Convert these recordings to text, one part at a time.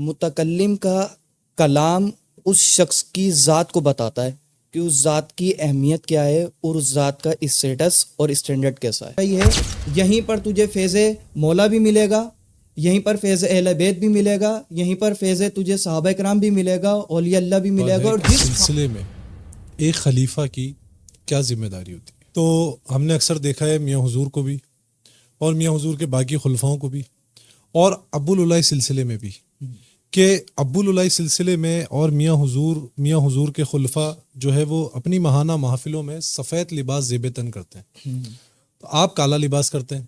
متکلم کا کلام اس شخص کی ذات کو بتاتا ہے کہ اس ذات کی اہمیت کیا ہے اور اس ذات کا اسٹیٹس اور اسٹینڈرڈ کیسا ہے. یہیں پر تجھے فیض مولا بھی ملے گا، یہیں پر فیض اہل بیت بھی ملے گا، یہیں پر فیض تجھے صحابہ کرام بھی ملے گا، اولیاء اللہ بھی ملے گا. اور جس سلسلے میں ایک خلیفہ کی کیا ذمہ داری ہوتی ہے، تو ہم نے اکثر دیکھا ہے میاں حضور کو بھی اور میاں حضور کے باقی خلفاؤں کو بھی اور ابو العلائی سلسلے میں بھی کہ ابو العلائی سلسلے میں اور میاں حضور کے خلفاء جو ہے وہ اپنی ماہانہ محافلوں میں سفید لباس زیب تن کرتے ہیں، تو آپ کالا لباس کرتے ہیں.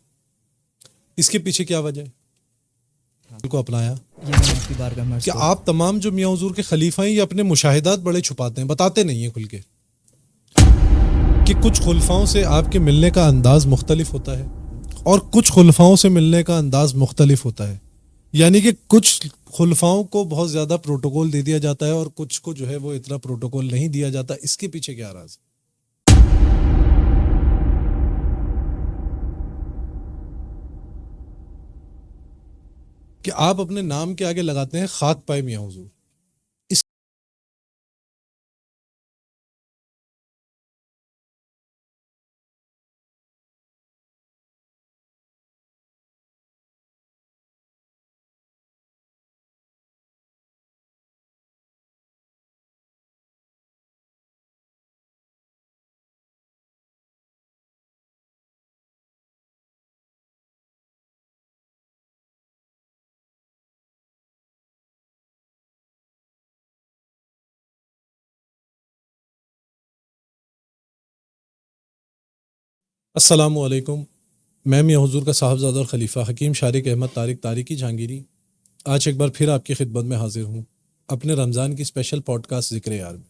اس کے پیچھے کیا وجہ ہے کو اپنایا کہ آپ تمام جو میاں حضور کے خلیفہ ہیں یہ اپنے مشاہدات بڑے چھپاتے ہیں، بتاتے نہیں ہیں کھل کے کہ کچھ خلفاؤں سے آپ کے ملنے کا انداز مختلف ہوتا ہے اور کچھ خلفاؤں سے ملنے کا انداز مختلف ہوتا ہے. یعنی کہ کچھ خلفاؤں کو بہت زیادہ پروٹوکول دے دیا جاتا ہے اور کچھ کو جو ہے وہ اتنا پروٹوکول نہیں دیا جاتا. اس کے پیچھے کیا راز ہے؟ کہ آپ اپنے نام کے آگے لگاتے ہیں خاک پائے میاں حضور. السلام علیکم، میں میاں حضور کا صاحبزادہ اور خلیفہ حکیم شارق احمد طارق طارقی جہانگیری آج ایک بار پھر آپ کی خدمت میں حاضر ہوں اپنے رمضان کی اسپیشل پوڈ کاسٹ ذکر یار میں.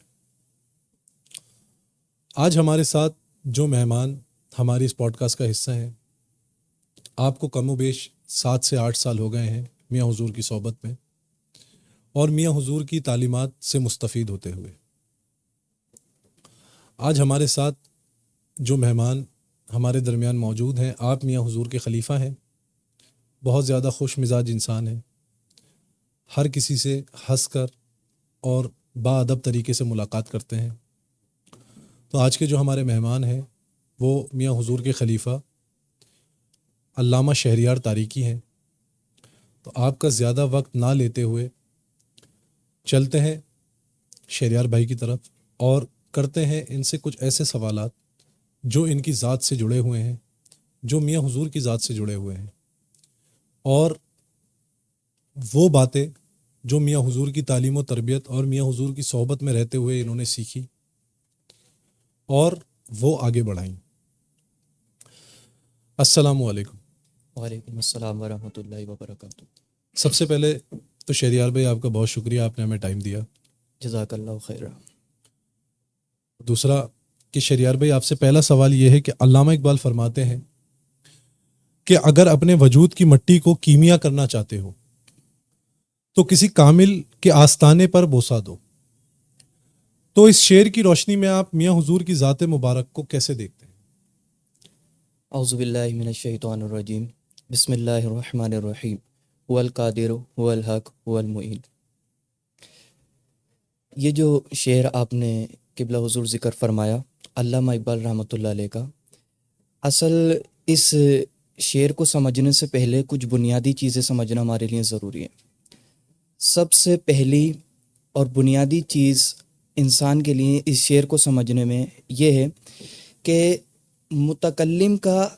آج ہمارے ساتھ جو مہمان ہماری اس پوڈ کاسٹ کا حصہ ہیں، آپ کو کم و بیش 7 سے 8 سال ہو گئے ہیں میاں حضور کی صحبت میں اور میاں حضور کی تعلیمات سے مستفید ہوتے ہوئے. آج ہمارے ساتھ جو مہمان ہمارے درمیان موجود ہیں، آپ میاں حضور کے خلیفہ ہیں، بہت زیادہ خوش مزاج انسان ہیں، ہر کسی سے ہنس کر اور باادب طریقے سے ملاقات کرتے ہیں. تو آج کے جو ہمارے مہمان ہیں وہ میاں حضور کے خلیفہ علامہ شہریار طارقی ہیں. تو آپ کا زیادہ وقت نہ لیتے ہوئے چلتے ہیں شہریار بھائی کی طرف اور کرتے ہیں ان سے کچھ ایسے سوالات جو ان کی ذات سے جڑے ہوئے ہیں، جو میاں حضور کی ذات سے جڑے ہوئے ہیں، اور وہ باتیں جو میاں حضور کی تعلیم و تربیت اور میاں حضور کی صحبت میں رہتے ہوئے انہوں نے سیکھی اور وہ آگے بڑھائیں. السلام علیکم. وعلیکم السلام ورحمۃ اللہ وبرکاتہ. سب سے پہلے تو شہریار بھائی آپ کا بہت شکریہ، آپ نے ہمیں ٹائم دیا. جزاک اللہ خیر. دوسرا کہ شہریار بھائی آپ سے پہلا سوال یہ ہے کہ علامہ اقبال فرماتے ہیں کہ اگر اپنے وجود کی مٹی کو کیمیا کرنا چاہتے ہو تو کسی کامل کے آستانے پر بوسا دو. تو اس شعر کی روشنی میں آپ میاں حضور کی ذات مبارک کو کیسے دیکھتے ہیں؟ اعوذ باللہ من الشیطان الرجیم، بسم اللہ الرحمن الرحیم، هو القادر هو الحق هو المعین. یہ جو شعر آپ نے قبلہ حضور ذکر فرمایا علامہ اقبال رحمۃ اللہ علیہ کا، اصل اس شعر کو سمجھنے سے پہلے کچھ بنیادی چیزیں سمجھنا ہمارے لیے ضروری ہے. سب سے پہلی اور بنیادی چیز انسان کے لیے اس شعر کو سمجھنے میں یہ ہے کہ متکلم کا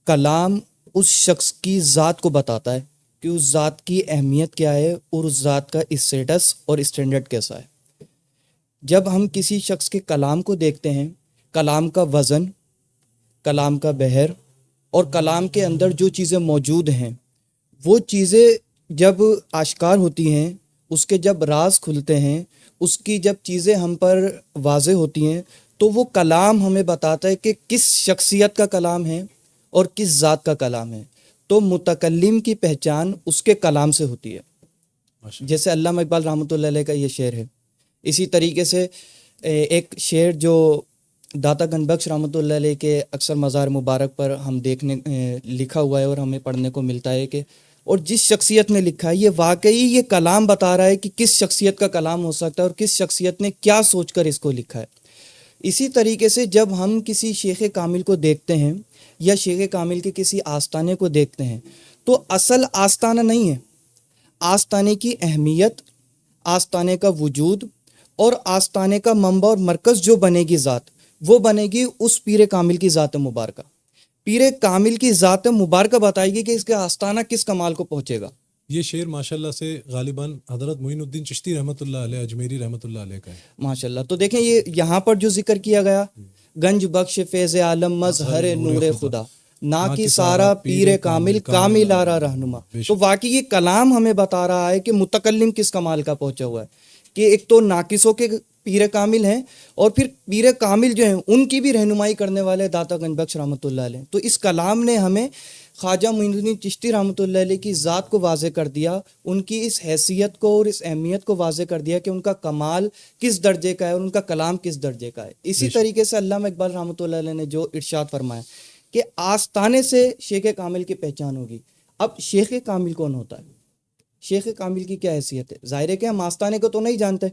کلام اس شخص کی ذات کو بتاتا ہے کہ اس ذات کی اہمیت کیا ہے اور اس ذات کا اسٹیٹس اور اسٹینڈرڈ کیسا ہے. جب ہم کسی شخص کے کلام کو دیکھتے ہیں، کلام کا وزن، کلام کا بحر اور کلام کے اندر جو چیزیں موجود ہیں وہ چیزیں جب آشکار ہوتی ہیں، اس کے جب راز کھلتے ہیں، اس کی جب چیزیں ہم پر واضح ہوتی ہیں تو وہ کلام ہمیں بتاتا ہے کہ کس شخصیت کا کلام ہے اور کس ذات کا کلام ہے. تو متکلم کی پہچان اس کے کلام سے ہوتی ہے. جیسے علامہ اقبال رحمۃ اللہ علیہ کا یہ شعر ہے. اسی طریقے سے ایک شعر جو داتا گن بخش رحمۃ اللہ علیہ کے اکثر مزار مبارک پر ہم دیکھنے لکھا ہوا ہے اور ہمیں پڑھنے کو ملتا ہے کہ اور جس شخصیت نے لکھا ہے یہ واقعی یہ کلام بتا رہا ہے کہ کس شخصیت کا کلام ہو سکتا ہے اور کس شخصیت نے کیا سوچ کر اس کو لکھا ہے. اسی طریقے سے جب ہم کسی شیخ کامل کو دیکھتے ہیں یا شیخ کامل کے کسی آستانے کو دیکھتے ہیں تو اصل آستانہ نہیں ہے. آستانے کی اہمیت، آستانے کا وجود اور آستانے کا منبع اور مرکز جو بنے گی ذات، وہ بنے گی اس پیر کامل کی ذات مبارکہ. پیر کامل کی ذات مبارکہ بتائے گی کہ اس کا آستانہ کس کمال کو پہنچے گا. یہ شعر ماشاءاللہ سے غالباً حضرت معین الدین چشتی رحمۃ اللہ علیہ اجمیری رحمۃ اللہ علیہ کا ہے. ماشاءاللہ. تو دیکھیں یہ یہاں پر جو ذکر کیا گیا، گنج بخش فیض عالم مظہر نور خدا، نہ کہ سارا پیر کامل کامل آرا رہنما. تو واقعی یہ کلام ہمیں بتا رہا ہے کہ متکلم کس کمال کا پہنچا ہوا ہے، کہ ایک تو ناقصوں کے پیر کامل ہیں اور پھر پیر کامل جو ہیں ان کی بھی رہنمائی کرنے والے داتا گنج بخش رحمۃ اللہ علیہ. تو اس کلام نے ہمیں خواجہ معین الدین چشتی رحمۃ اللہ علیہ کی ذات کو واضح کر دیا، ان کی اس حیثیت کو اور اس اہمیت کو واضح کر دیا کہ ان کا کمال کس درجے کا ہے اور ان کا کلام کس درجے کا ہے. اسی طریقے سے علامہ اقبال رحمۃ اللہ علیہ نے جو ارشاد فرمایا کہ آستانے سے شیخ کامل کی پہچان ہوگی. اب شیخ کامل کون ہوتا ہے؟ شیخ کامل کی کیا حیثیت ہے؟ ظاہر ہے کہ ہم آستانے کو تو نہیں جانتے،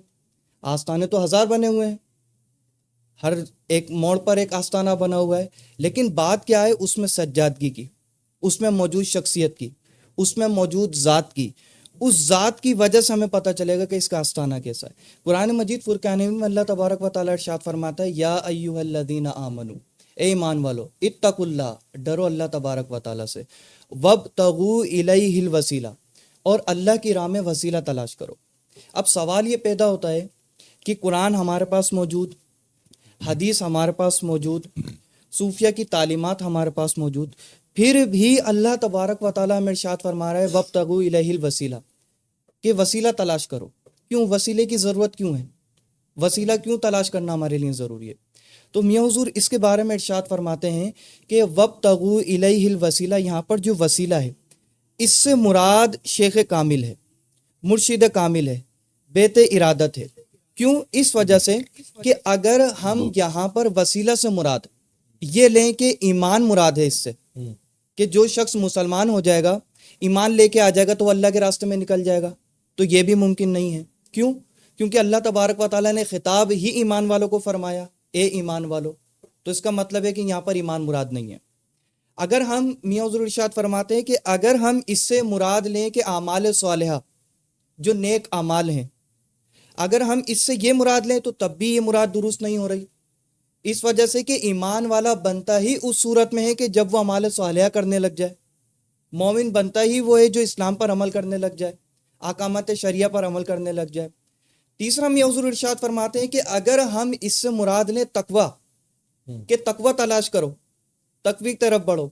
آستانے تو ہزار بنے ہوئے ہیں، ہر ایک موڑ پر ایک آستانہ بنا ہوا ہے، لیکن بات کیا ہے اس میں سجادگی کی، اس میں موجود شخصیت کی، اس میں موجود ذات کی. اس ذات کی وجہ سے ہمیں پتہ چلے گا کہ اس کا آستانہ کیسا ہے. قرآن مجید فرقان میں اللہ تبارک و تعالیٰ ارشاد فرماتا ہے یا ایھا الذین آمنو، اے ایمان والو، اتقوا اللہ، ڈرو اللہ تبارک و تعالیٰ سے، وابتغوا الیہ الوسیلہ، اور اللہ کی راہ میں وسیلہ تلاش کرو. اب سوال یہ پیدا ہوتا ہے کہ قرآن ہمارے پاس موجود، حدیث ہمارے پاس موجود، صوفیہ کی تعلیمات ہمارے پاس موجود، پھر بھی اللہ تبارک و تعالیٰ ہمیں ارشاد فرما رہا ہے وابتغوا الیہ الوسیلہ، کہ وسیلہ تلاش کرو. کیوں وسیلے کی ضرورت کیوں ہے؟ وسیلہ کیوں تلاش کرنا ہمارے لیے ضروری ہے؟ تو میاں حضور اس کے بارے میں ارشاد فرماتے ہیں کہ وابتغوا الیہ الوسیلہ، یہاں پر جو وسیلہ ہے اس سے مراد شیخ کامل ہے، مرشد کامل ہے، بیت ارادت ہے. کیوں؟ اس وجہ سے کہ اگر ہم یہاں پر وسیلہ سے مراد یہ لیں کہ ایمان مراد ہے اس سے، کہ جو شخص مسلمان ہو جائے گا، ایمان لے کے آ جائے گا تو وہ اللہ کے راستے میں نکل جائے گا، تو یہ بھی ممکن نہیں ہے. کیوں؟ کیونکہ اللہ تبارک و تعالیٰ نے خطاب ہی ایمان والوں کو فرمایا، اے ایمان والو. تو اس کا مطلب ہے کہ یہاں پر ایمان مراد نہیں ہے. اگر ہم میاں حضور ارشاد فرماتے ہیں کہ اگر ہم اس سے مراد لیں کہ اعمال صالحہ، جو نیک اعمال ہیں، اگر ہم اس سے یہ مراد لیں تو تب بھی یہ مراد درست نہیں ہو رہی. اس وجہ سے کہ ایمان والا بنتا ہی اس صورت میں ہے کہ جب وہ اعمال صالحہ کرنے لگ جائے. مومن بنتا ہی وہ ہے جو اسلام پر عمل کرنے لگ جائے، احکامات شریعہ پر عمل کرنے لگ جائے. تیسرا میاں حضور ارشاد فرماتے ہیں کہ اگر ہم اس سے مراد لیں تقویٰ، کہ تقویٰ تلاش کرو، تقوی کی طرف بڑھو،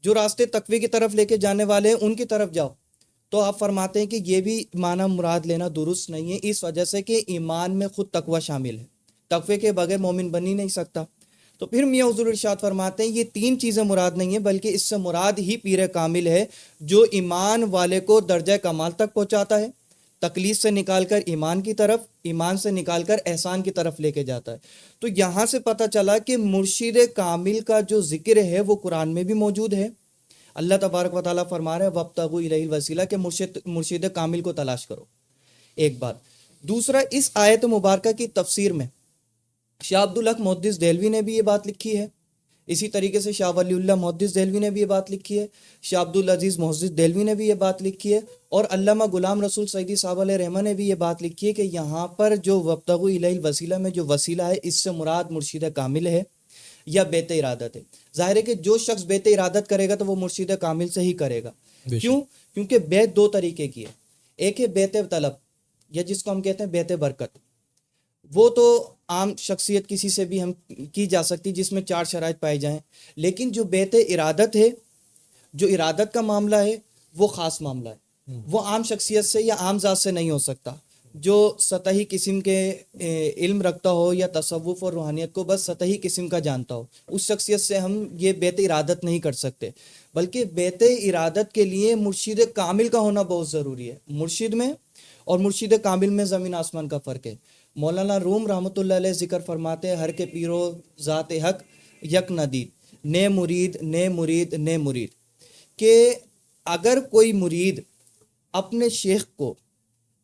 جو راستے تقوی کی طرف لے کے جانے والے ہیں ان کی طرف جاؤ، تو آپ فرماتے ہیں کہ یہ بھی معنی مراد لینا درست نہیں ہے، اس وجہ سے کہ ایمان میں خود تقویٰ شامل ہے، تقوی کے بغیر مومن بن ہی نہیں سکتا. تو پھر میاں حضور ارشاد فرماتے ہیں یہ تین چیزیں مراد نہیں ہیں، بلکہ اس سے مراد ہی پیر کامل ہے جو ایمان والے کو درجہ کمال تک پہنچاتا ہے، تکلیف سے نکال کر ایمان کی طرف، ایمان سے نکال کر احسان کی طرف لے کے جاتا ہے. تو یہاں سے پتہ چلا کہ مرشد کامل کا جو ذکر ہے وہ قرآن میں بھی موجود ہے. اللہ تبارک و تعالیٰ فرما رہا ہے وابتغوا الیہ الوسیلہ، کہ مرشد کامل کو تلاش کرو. ایک بات. دوسرا، اس آیت مبارکہ کی تفسیر میں شاہ عبدالحق محدث دہلوی نے بھی یہ بات لکھی ہے، اسی طریقے سے شاہ ولی اللہ محدث دہلوی نے بھی یہ بات لکھی ہے، شاہ عبدالعزیز محدث دہلوی نے بھی یہ بات لکھی ہے، اور علامہ غلام رسول سعیدی صاحب علیہ رحمہ نے بھی یہ بات لکھی ہے کہ یہاں پر جو وابتغوا الیہ الوسیلہ میں جو وسیلہ ہے اس سے مراد مرشد کامل ہے یا بیت ارادت ہے. ظاہر ہے کہ جو شخص بیت ارادت کرے گا تو وہ مرشد کامل سے ہی کرے گا. کیوں؟ کیونکہ بیت دو طریقے کی ہے. ایک ہے بیت طلب، یا جس کو ہم کہتے ہیں بیت برکت. وہ تو عام شخصیت کسی سے بھی ہم کی جا سکتی جس میں 4 شرائط پائی جائیں، لیکن جو بیت ارادت ہے، جو ارادت کا معاملہ ہے، وہ خاص معاملہ ہے. وہ عام شخصیت سے یا عام ذات سے نہیں ہو سکتا. جو سطحی قسم کے علم رکھتا ہو یا تصوف اور روحانیت کو بس سطحی قسم کا جانتا ہو، اس شخصیت سے ہم یہ بیت ارادت نہیں کر سکتے. بلکہ بیت ارادت کے لیے مرشد کامل کا ہونا بہت ضروری ہے. مرشد میں اور مرشد کامل میں زمین آسمان کا فرق ہے. مولانا روم رحمۃ اللہ علیہ ذکر فرماتے ہیں ہر کے پیرو ذات حق یک ندید، نے مرید نے مرید نے مرید، کہ اگر کوئی مرید اپنے شیخ کو،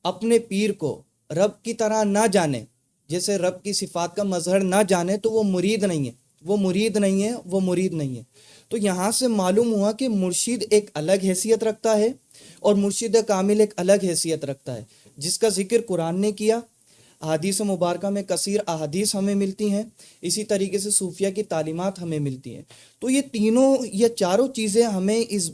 اپنے پیر کو رب کی طرح نہ جانے، جیسے رب کی صفات کا مظہر نہ جانے، تو وہ مرید نہیں ہے، وہ مرید نہیں ہے، وہ مرید نہیں ہے۔ تو یہاں سے معلوم ہوا کہ مرشد ایک الگ حیثیت رکھتا ہے اور مرشد کامل ایک الگ حیثیت رکھتا ہے، جس کا ذکر قرآن نے کیا، احادیث مبارکہ میں کثیر احادیث ہمیں ملتی ہیں، اسی طریقے سے صوفیہ کی تعلیمات ہمیں ملتی ہیں۔ تو یہ تینوں یا چاروں چیزیں ہمیں اس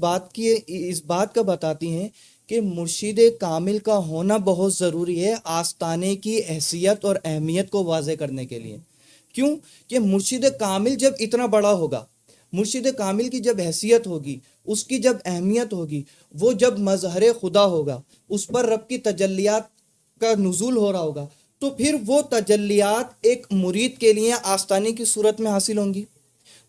بات کا بتاتی ہیں کہ مرشد کامل کا ہونا بہت ضروری ہے آستانے کی حیثیت اور اہمیت کو واضح کرنے کے لیے۔ کیوں کہ مرشد کامل جب اتنا بڑا ہوگا، مرشد کامل کی جب حیثیت ہوگی، اس کی جب اہمیت ہوگی، وہ جب مظہر خدا ہوگا، اس پر رب کی تجلیات کا نزول ہو رہا ہوگا، تو پھر وہ تجلیات ایک مرید کے لیے آستانے کی صورت میں حاصل ہوں گی۔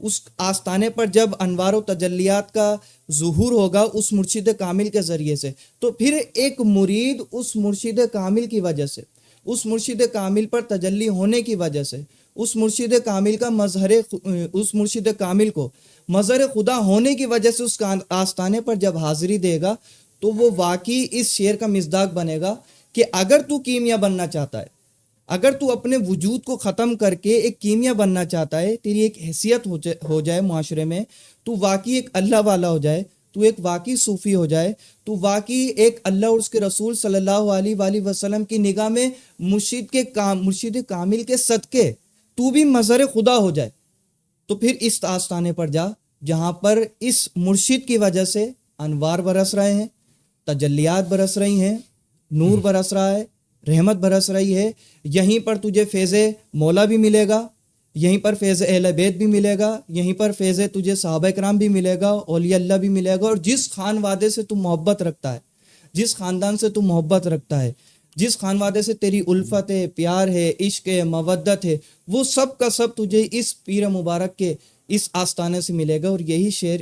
اس آستانے پر جب انوار و تجلیات کا ظہور ہوگا اس مرشد کامل کے ذریعے سے، تو پھر ایک مرید اس مرشد کامل کی وجہ سے، اس مرشد کامل پر تجلی ہونے کی وجہ سے، اس مرشد کامل کو مظہر خدا ہونے کی وجہ سے اس آستانے پر جب حاضری دے گا، تو وہ واقعی اس شعر کا مصداق بنے گا کہ اگر تو کیمیا بننا چاہتا ہے، اگر تو اپنے وجود کو ختم کر کے ایک کیمیا بننا چاہتا ہے، تیری ایک حیثیت ہو جائے معاشرے میں، تو واقعی ایک اللہ والا ہو جائے، تو ایک واقعی صوفی ہو جائے، تو واقعی ایک اللہ اور اس کے رسول صلی اللہ علیہ وآلہ وسلم کی نگاہ میں مرشد کامل کے صدقے تو بھی مظہر خدا ہو جائے، تو پھر اس آستانے پر جا جہاں پر اس مرشد کی وجہ سے انوار برس رہے ہیں، تجلیات برس رہی ہیں، نور برس رہا ہے، رحمت برس رہی ہے۔ یہیں پر تجھے فیض مولا بھی ملے گا، یہیں پر فیض اہل بیت بھی ملے گا، یہیں پر فیض تجھے صحابہ کرام بھی ملے گا، اولیاء اللہ بھی ملے گا، اور جس خان وادے سے تو محبت رکھتا ہے، جس خاندان سے تو محبت رکھتا ہے، جس خان وادے سے تیری الفت ہے، پیار ہے، عشق ہے، مودت ہے، وہ سب کا سب تجھے اس پیر مبارک کے اس آستانے سے ملے گا۔ اور یہی شعر،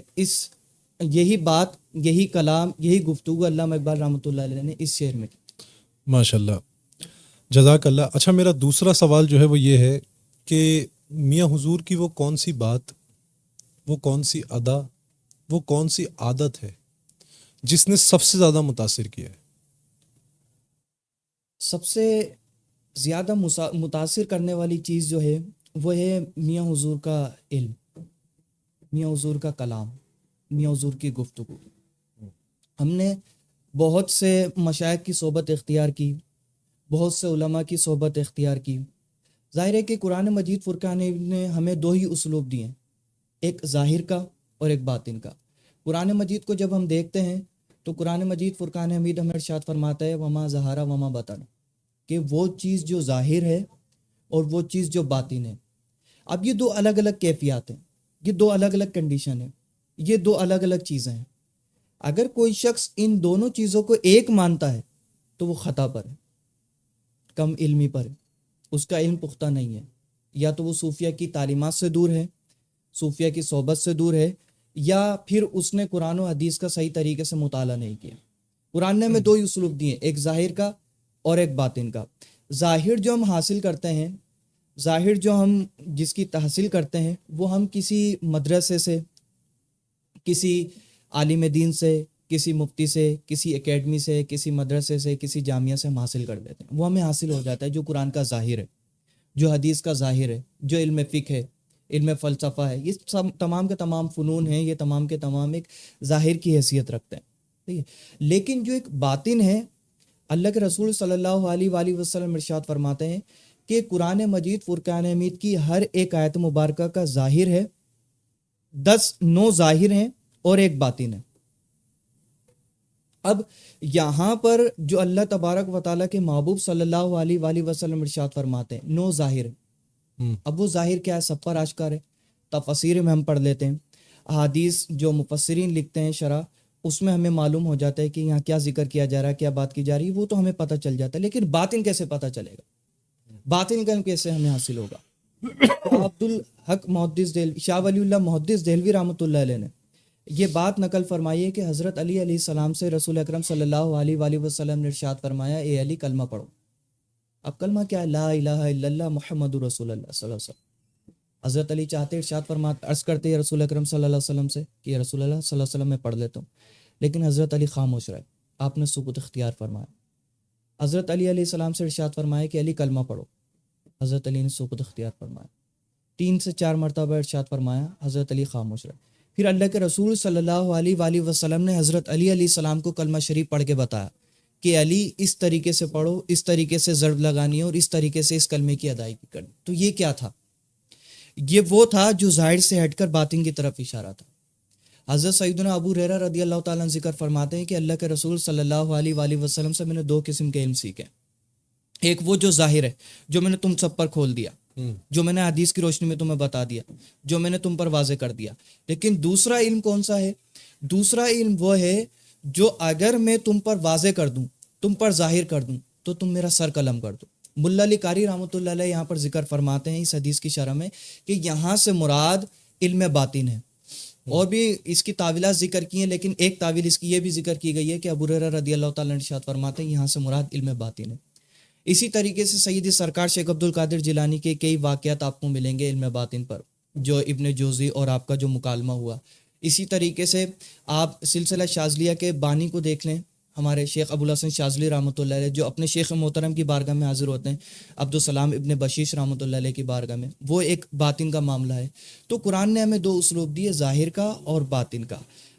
یہی بات، یہی کلام، یہی گفتگو علامہ اقبال رحمۃ اللہ علیہ نے اس شعر میں کی۔ ماشاء اللہ، جزاک اللہ۔ اچھا، میرا دوسرا سوال جو ہے وہ یہ ہے کہ میاں حضور کی وہ کون سی بات، وہ کون سی ادا، وہ کون سی عادت ہے جس نے سب سے زیادہ متاثر کیا ہے؟ سب سے زیادہ متاثر کرنے والی چیز جو ہے وہ ہے میاں حضور کا علم، میاں حضور کا کلام، میاں حضور کی گفتگو۔ ہم نے بہت سے مشائخ کی صحبت اختیار کی، بہت سے علماء کی صحبت اختیار کی۔ ظاہر ہے کہ قرآن مجید فرقان نے ہمیں دو ہی اسلوب دیے ہیں، ایک ظاہر کا اور ایک باطن کا۔ قرآن مجید کو جب ہم دیکھتے ہیں تو قرآن مجید فرقان حمید ہمیں ارشاد فرماتا ہے وما ظہر وما بطن، کہ وہ چیز جو ظاہر ہے اور وہ چیز جو باطن ہے۔ اب یہ دو الگ الگ کیفیات ہیں، یہ دو الگ الگ کنڈیشن ہیں، یہ دو الگ الگ چیزیں ہیں۔ اگر کوئی شخص ان دونوں چیزوں کو ایک مانتا ہے تو وہ خطا پر ہے، کم علمی پر ہے، اس کا علم پختہ نہیں ہے، یا تو وہ صوفیہ کی تعلیمات سے دور ہے، صوفیہ کی صحبت سے دور ہے، یا پھر اس نے قرآن و حدیث کا صحیح طریقے سے مطالعہ نہیں کیا۔ قرآن نے ہمیں دو ہی اسلوب دیے، ایک ظاہر کا اور ایک باطن کا۔ ظاہر جو ہم حاصل کرتے ہیں، ظاہر جو ہم جس کی تحصیل کرتے ہیں، وہ ہم کسی مدرسے سے، کسی عالم دین سے، کسی مفتی سے، کسی اکیڈمی سے، کسی مدرسے سے، کسی جامعہ سے ہم حاصل کر دیتے ہیں، وہ ہمیں حاصل ہو جاتا ہے جو قرآن کا ظاہر ہے، جو حدیث کا ظاہر ہے، جو علم فقہ ہے، علم فلسفہ ہے، یہ تمام کے تمام فنون ہیں، یہ تمام کے تمام ایک ظاہر کی حیثیت رکھتے ہیں، ٹھیک ہے۔ لیکن جو ایک باطن ہے، اللہ کے رسول صلی اللہ علیہ وآلہ وسلم ارشاد فرماتے ہیں کہ قرآن مجید فرقان حمید کی ہر ایک آیت مبارکہ کا ظاہر ہے، 9 ظاہر ہیں اور ایک باطن ہے۔ اب یہاں پر جو اللہ تبارک و تعالیٰ کے محبوب صلی اللہ علیہ وآلہ وسلم ارشاد فرماتے ہیں 9 ظاہر ہیں۔ اب وہ ظاہر کیا ہے؟ سب پر آشکار ہے۔ تفسیر میں ہم پڑھ لیتے ہیں، احادیث جو مفسرین لکھتے ہیں شرح، اس میں ہمیں معلوم ہو جاتا ہے کہ یہاں کیا ذکر کیا جا رہا ہے، کیا بات کی جا رہی ہے، وہ تو ہمیں پتہ چل جاتا ہے۔ لیکن باطن کیسے پتہ چلے گا؟ باطن کا کیسے ہمیں حاصل ہوگا؟ عبدالحق محدث دہلوی، شاہ ولی اللہ محدث دہلوی رحمۃ اللہ علیہ نے یہ بات نقل فرمائی ہے کہ حضرت علی علیہ السلام سے رسول اکرم صلی اللہ علیہ وآلہ وسلم نے ارشاد فرمایا، اے علی کلمہ پڑھو۔ اب کلمہ کیا ہے؟ لا الہ الا اللہ محمد رسول اللہ صلی اللہ علیہ وسلم۔ حضرت علی چاہتے ارشاد فرماتے، عرض کرتے ہیں رسول اکرم صلی اللہ علیہ وسلم سے کہ رسول اللہ صلی اللہ علیہ وسلم میں پڑھ لیتا ہوں۔ لیکن حضرت علی خاموش رہے. آپ نے سکوت اختیار فرمایا. حضرت علی علیہ السلام سے ارشاد فرمایا کہ علی کلمہ پڑھو. حضرت علی نے سکوت اختیار فرمایا. 3 سے 4 مرتبہ ارشاد فرمایا. حضرت علی خاموش رہے. پھر اللہ کے رسول صلی اللہ علیہ وآلہ وسلم نے حضرت علی علیہ السلام کو کلمہ شریف پڑھ کے بتایا کہ علی اس طریقے سے پڑھو, اس طریقے سے ضرب لگانی ہے اور اس طریقے سے اس کلمے کی ادائیگی کرنی. تو یہ کیا تھا؟ یہ وہ تھا جو ظاہر سے ہٹ کر باطن کی طرف اشارہ تھا. حضرت سیدنا ابو ہریرہ رضی اللہ تعالیٰ عنہ ذکر فرماتے ہیں کہ اللہ کے رسول صلی اللہ علیہ وآلہ وسلم سے میں نے 2 قسم کے علم سیکھے. ایک وہ جو ظاہر ہے, جو میں نے تم سب پر کھول دیا, جو میں نے حدیث کی روشنی میں تمہیں بتا دیا, جو میں نے تم پر واضح کر دیا. لیکن دوسرا علم کون سا ہے؟ دوسرا علم وہ ہے جو اگر میں تم پر واضح کر دوں, تم پر ظاہر کر دوں, تو تم میرا سر قلم کر دو. ملا علی قاری رحمۃ اللہ علیہ یہاں پر ذکر فرماتے ہیں اس حدیث کی شرح میں کہ یہاں سے مراد علم باطن ہے. اور بھی اس کی تعویلات ذکر کی ہیں, لیکن ایک تعویل اس کی یہ بھی ذکر کی گئی ہے کہ ابو ہریرہ رضی اللہ تعالیٰ عنہ ارشاد فرماتے ہیں یہاں سے مراد علم باطن ہے. اسی طریقے سے سیدی سرکار شیخ عبد القادر جیلانی کے کئی واقعات آپ کو ملیں گے علم باطن پر, جو ابن جوزی اور آپ کا جو مکالمہ ہوا. اسی طریقے سے آپ سلسلہ شاذلیہ کے بانی کو دیکھ لیں, ہمارے شیخ ابوالحسن شاذلی رحمۃ اللہ علیہ, جو اپنے شیخ محترم کی بارگاہ میں حاضر ہوتے ہیں, عبدالسلام ابن بشیش رحمۃ اللہ علیہ کی بارگاہ میں, وہ ایک باطن کا معاملہ ہے. تو قرآن نے ہمیں 2 اسلوب دیے, ظاہر کا اور باطن کا.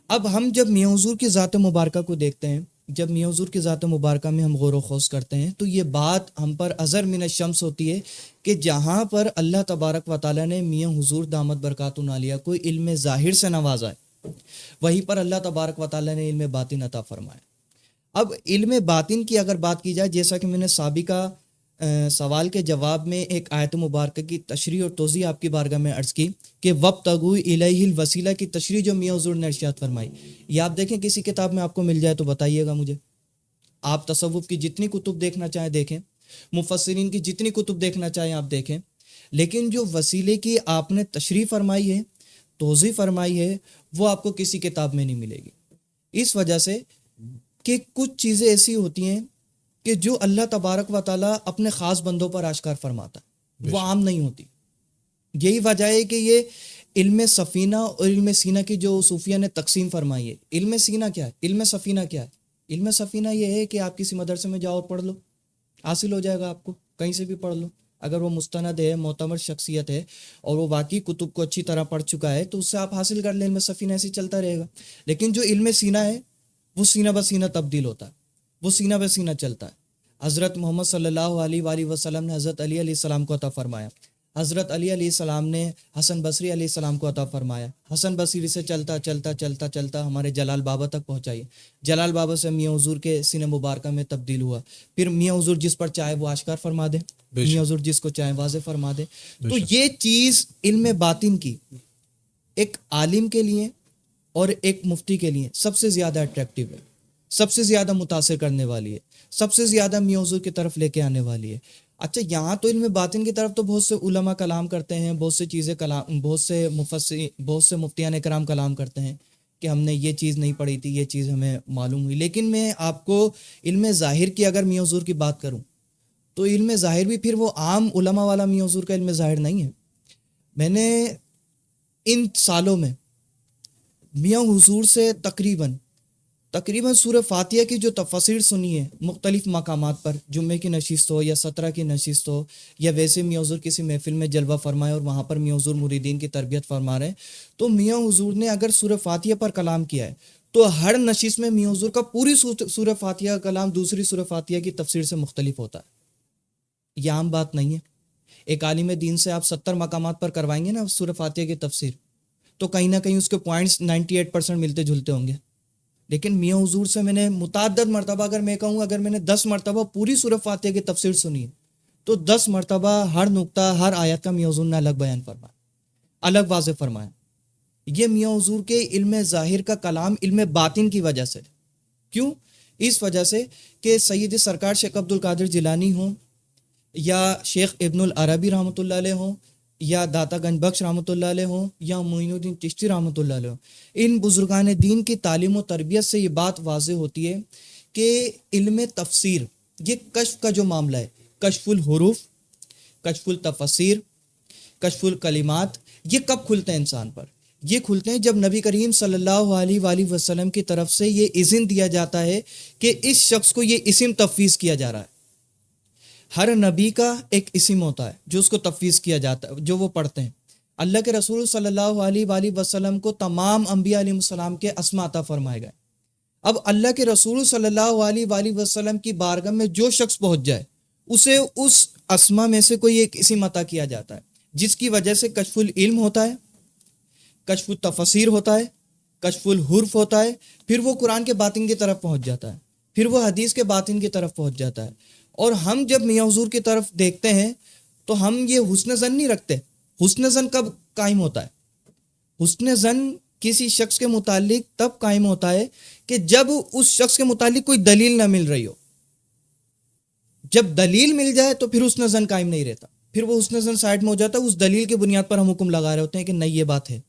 اب ہم جب میاں حضور کی ذات مبارکہ کو دیکھتے ہیں, جب میاں حضور کی ذات مبارکہ میں ہم غور و خوض کرتے ہیں, تو یہ بات ہم پر ازر من الشمس ہوتی ہے کہ جہاں پر اللہ تبارک و تعالیٰ نے میاں حضور دامت برکاتہ عالیہ کو علم ظاہر سے نوازا ہے, وہیں پر اللہ تبارک و تعالیٰ نے علم باطن عطا فرمایا. اب علم باطن کی اگر بات کی جائے, جیسا کہ میں نے سابقہ سوال کے جواب میں ایک آیت مبارکہ کی تشریح اور توضیح آپ کی بارگاہ میں عرض کی کہ وَابْتَغُوا إِلَيْهِ الْوَسِيلَہ کی تشریح جو میاں حضور نے ارشاد فرمائی, یہ آپ دیکھیں کسی کتاب میں آپ کو مل جائے تو بتائیے گا مجھے. آپ تصوف کی جتنی کتب دیکھنا چاہیں دیکھیں, مفسرین کی جتنی کتب دیکھنا چاہیں آپ دیکھیں, لیکن جو وسیلے کی آپ نے تشریح فرمائی ہے, توضیح فرمائی ہے, وہ آپ کو کسی کتاب میں نہیں ملے گی. اس وجہ سے کہ کچھ چیزیں ایسی ہوتی ہیں کہ جو اللہ تبارک و تعالیٰ اپنے خاص بندوں پر آشکار فرماتا ہے, وہ عام نہیں ہوتی. یہی وجہ ہے کہ یہ علم سفینہ اور علم سینہ کی جو صوفیہ نے تقسیم فرمائی ہے. علم سینہ کیا ہے, علم سفینہ کیا ہے؟ علم سفینہ یہ ہے کہ آپ کسی مدرسے میں جاؤ اور پڑھ لو, حاصل ہو جائے گا آپ کو, کہیں سے بھی پڑھ لو. اگر وہ مستند ہے, معتبر شخصیت ہے, اور وہ واقعی کتب کو اچھی طرح پڑھ چکا ہے, تو اس سے آپ حاصل کر لیں. علم سفینہ ایسے چلتا رہے گا. لیکن جو علم سینہ ہے وہ سینہ بہ سینہ تبدیل ہوتا ہے, وہ سینہ بہ سینہ چلتا ہے. حضرت محمد صلی اللہ علیہ وآلہ وسلم نے حضرت علی علیہ السلام کو عطا فرمایا. حضرت علی علیہ السلام نے حسن بصری علیہ السلام کو عطا فرمایا. حسن بصری سے چلتا چلتا چلتا چلتا ہمارے جلال بابا تک پہنچائی. جلال بابا سے میاں حضور کے سینہ مبارکہ میں تبدیل ہوا. پھر میاں حضور جس پر چاہے وہ آشکار فرما دے, میاں حضور جس کو چاہے واضح فرما دے. تو یہ چیز علم باطن کی ایک عالم کے لیے اور ایک مفتی کے لیے سب سے زیادہ اٹریکٹیو ہے, سب سے زیادہ متاثر کرنے والی ہے, سب سے زیادہ میاں حضور کی طرف لے کے آنے والی ہے. اچھا, یہاں تو علم باطن کی طرف تو بہت سے علماء کلام کرتے ہیں, بہت سے چیزیں کلام, بہت سے مفتیان کرام کلام کرتے ہیں کہ ہم نے یہ چیز نہیں پڑھی تھی, یہ چیز ہمیں معلوم ہوئی. لیکن میں آپ کو علم ظاہر کی اگر میاں حضور کی بات کروں تو علم ظاہر بھی پھر وہ عام علماء والا میاں حضور کا علم ظاہر نہیں ہے. میں نے ان سالوں میں میاں حضور سے تقریباً سورہ فاتحہ کی جو تفسیر سنی ہے مختلف مقامات پر, جمعے کی نشست ہو یا 17 کی نشست ہو, یا ویسے میاں حضور کسی محفل میں جلوہ فرمائے اور وہاں پر میاں حضور مریدین کی تربیت فرما رہے ہیں, تو میاں حضور نے اگر سورہ فاتحہ پر کلام کیا ہے تو ہر نشست میں میاں حضور کا پوری سورہ فاتحہ کا کلام دوسری سورہ فاتحہ کی تفسیر سے مختلف ہوتا ہے. یہ عام بات نہیں ہے. ایک عالم دین سے آپ 70 مقامات پر کروائیں گے نا سورہ فاتحہ کی تفسیر, تو کہیں نہ کہیں اس کے پوائنٹس 98% ملتے جلتے ہوں گے. لیکن میاں حضور سے میں نے متعدد مرتبہ, اگر میں کہوں اگر میں نے 10 مرتبہ پوری سورہ فاتحہ کی تفسیر سنی ہے, تو 10 مرتبہ ہر نقطہ, ہر آیت کا میاں حضور نے الگ بیان فرمایا, الگ واضح فرمایا. یہ میاں حضور کے علم ظاہر کا کلام علم باطن کی وجہ سے. کیوں؟ اس وجہ سے کہ سید سرکار شیخ عبد القادر جیلانی ہوں, یا شیخ ابن العربی رحمۃ اللہ علیہ ہوں, یا داتا گنج بخش رحمۃ اللہ علیہ ہوں, یا معین الدین چشتی رحمۃ اللہ علیہ ہوں, ان بزرگان دین کی تعلیم و تربیت سے یہ بات واضح ہوتی ہے کہ علم تفسیر, یہ کشف کا جو معاملہ ہے, کشف الحروف, کشف التفسیر, کشف الکلمات, یہ کب کھلتے ہیں انسان پر؟ یہ کھلتے ہیں جب نبی کریم صلی اللہ علیہ وآلہ وسلم کی طرف سے یہ اذن دیا جاتا ہے کہ اس شخص کو یہ اسم تفویض کیا جا رہا ہے. ہر نبی کا ایک اسم ہوتا ہے جو اس کو تفویض کیا جاتا ہے، جو وہ پڑھتے ہیں. اللہ کے رسول صلی اللہ علیہ وآلہ وسلم کو تمام انبیاء علیہ السلام کے اسماء عطا فرمائے گئے. اب اللہ کے رسول صلی اللہ علیہ وآلہ وسلم کی بارگاہ میں جو شخص پہنچ جائے اسے اس اسماء میں سے کوئی ایک اسم عطا کیا جاتا ہے، جس کی وجہ سے کشف العلم ہوتا ہے، کشف التفسیر ہوتا ہے، کشف الحرف ہوتا ہے، پھر وہ قرآن کے باطن کی طرف پہنچ جاتا ہے، پھر وہ حدیث کے باطن کی طرف پہنچ جاتا ہے. اور ہم جب میاں حضور کی طرف دیکھتے ہیں تو ہم یہ حسن زن نہیں رکھتے. حسن زن کب قائم ہوتا ہے؟ حسن زن کسی شخص کے متعلق تب قائم ہوتا ہے کہ جب اس شخص کے متعلق کوئی دلیل نہ مل رہی ہو. جب دلیل مل جائے تو پھر حسن زن قائم نہیں رہتا، پھر وہ حسن زن سائڈ میں ہو جاتا ہے. اس دلیل کی بنیاد پر ہم حکم لگا رہے ہوتے ہیں کہ نہیں یہ بات ہے.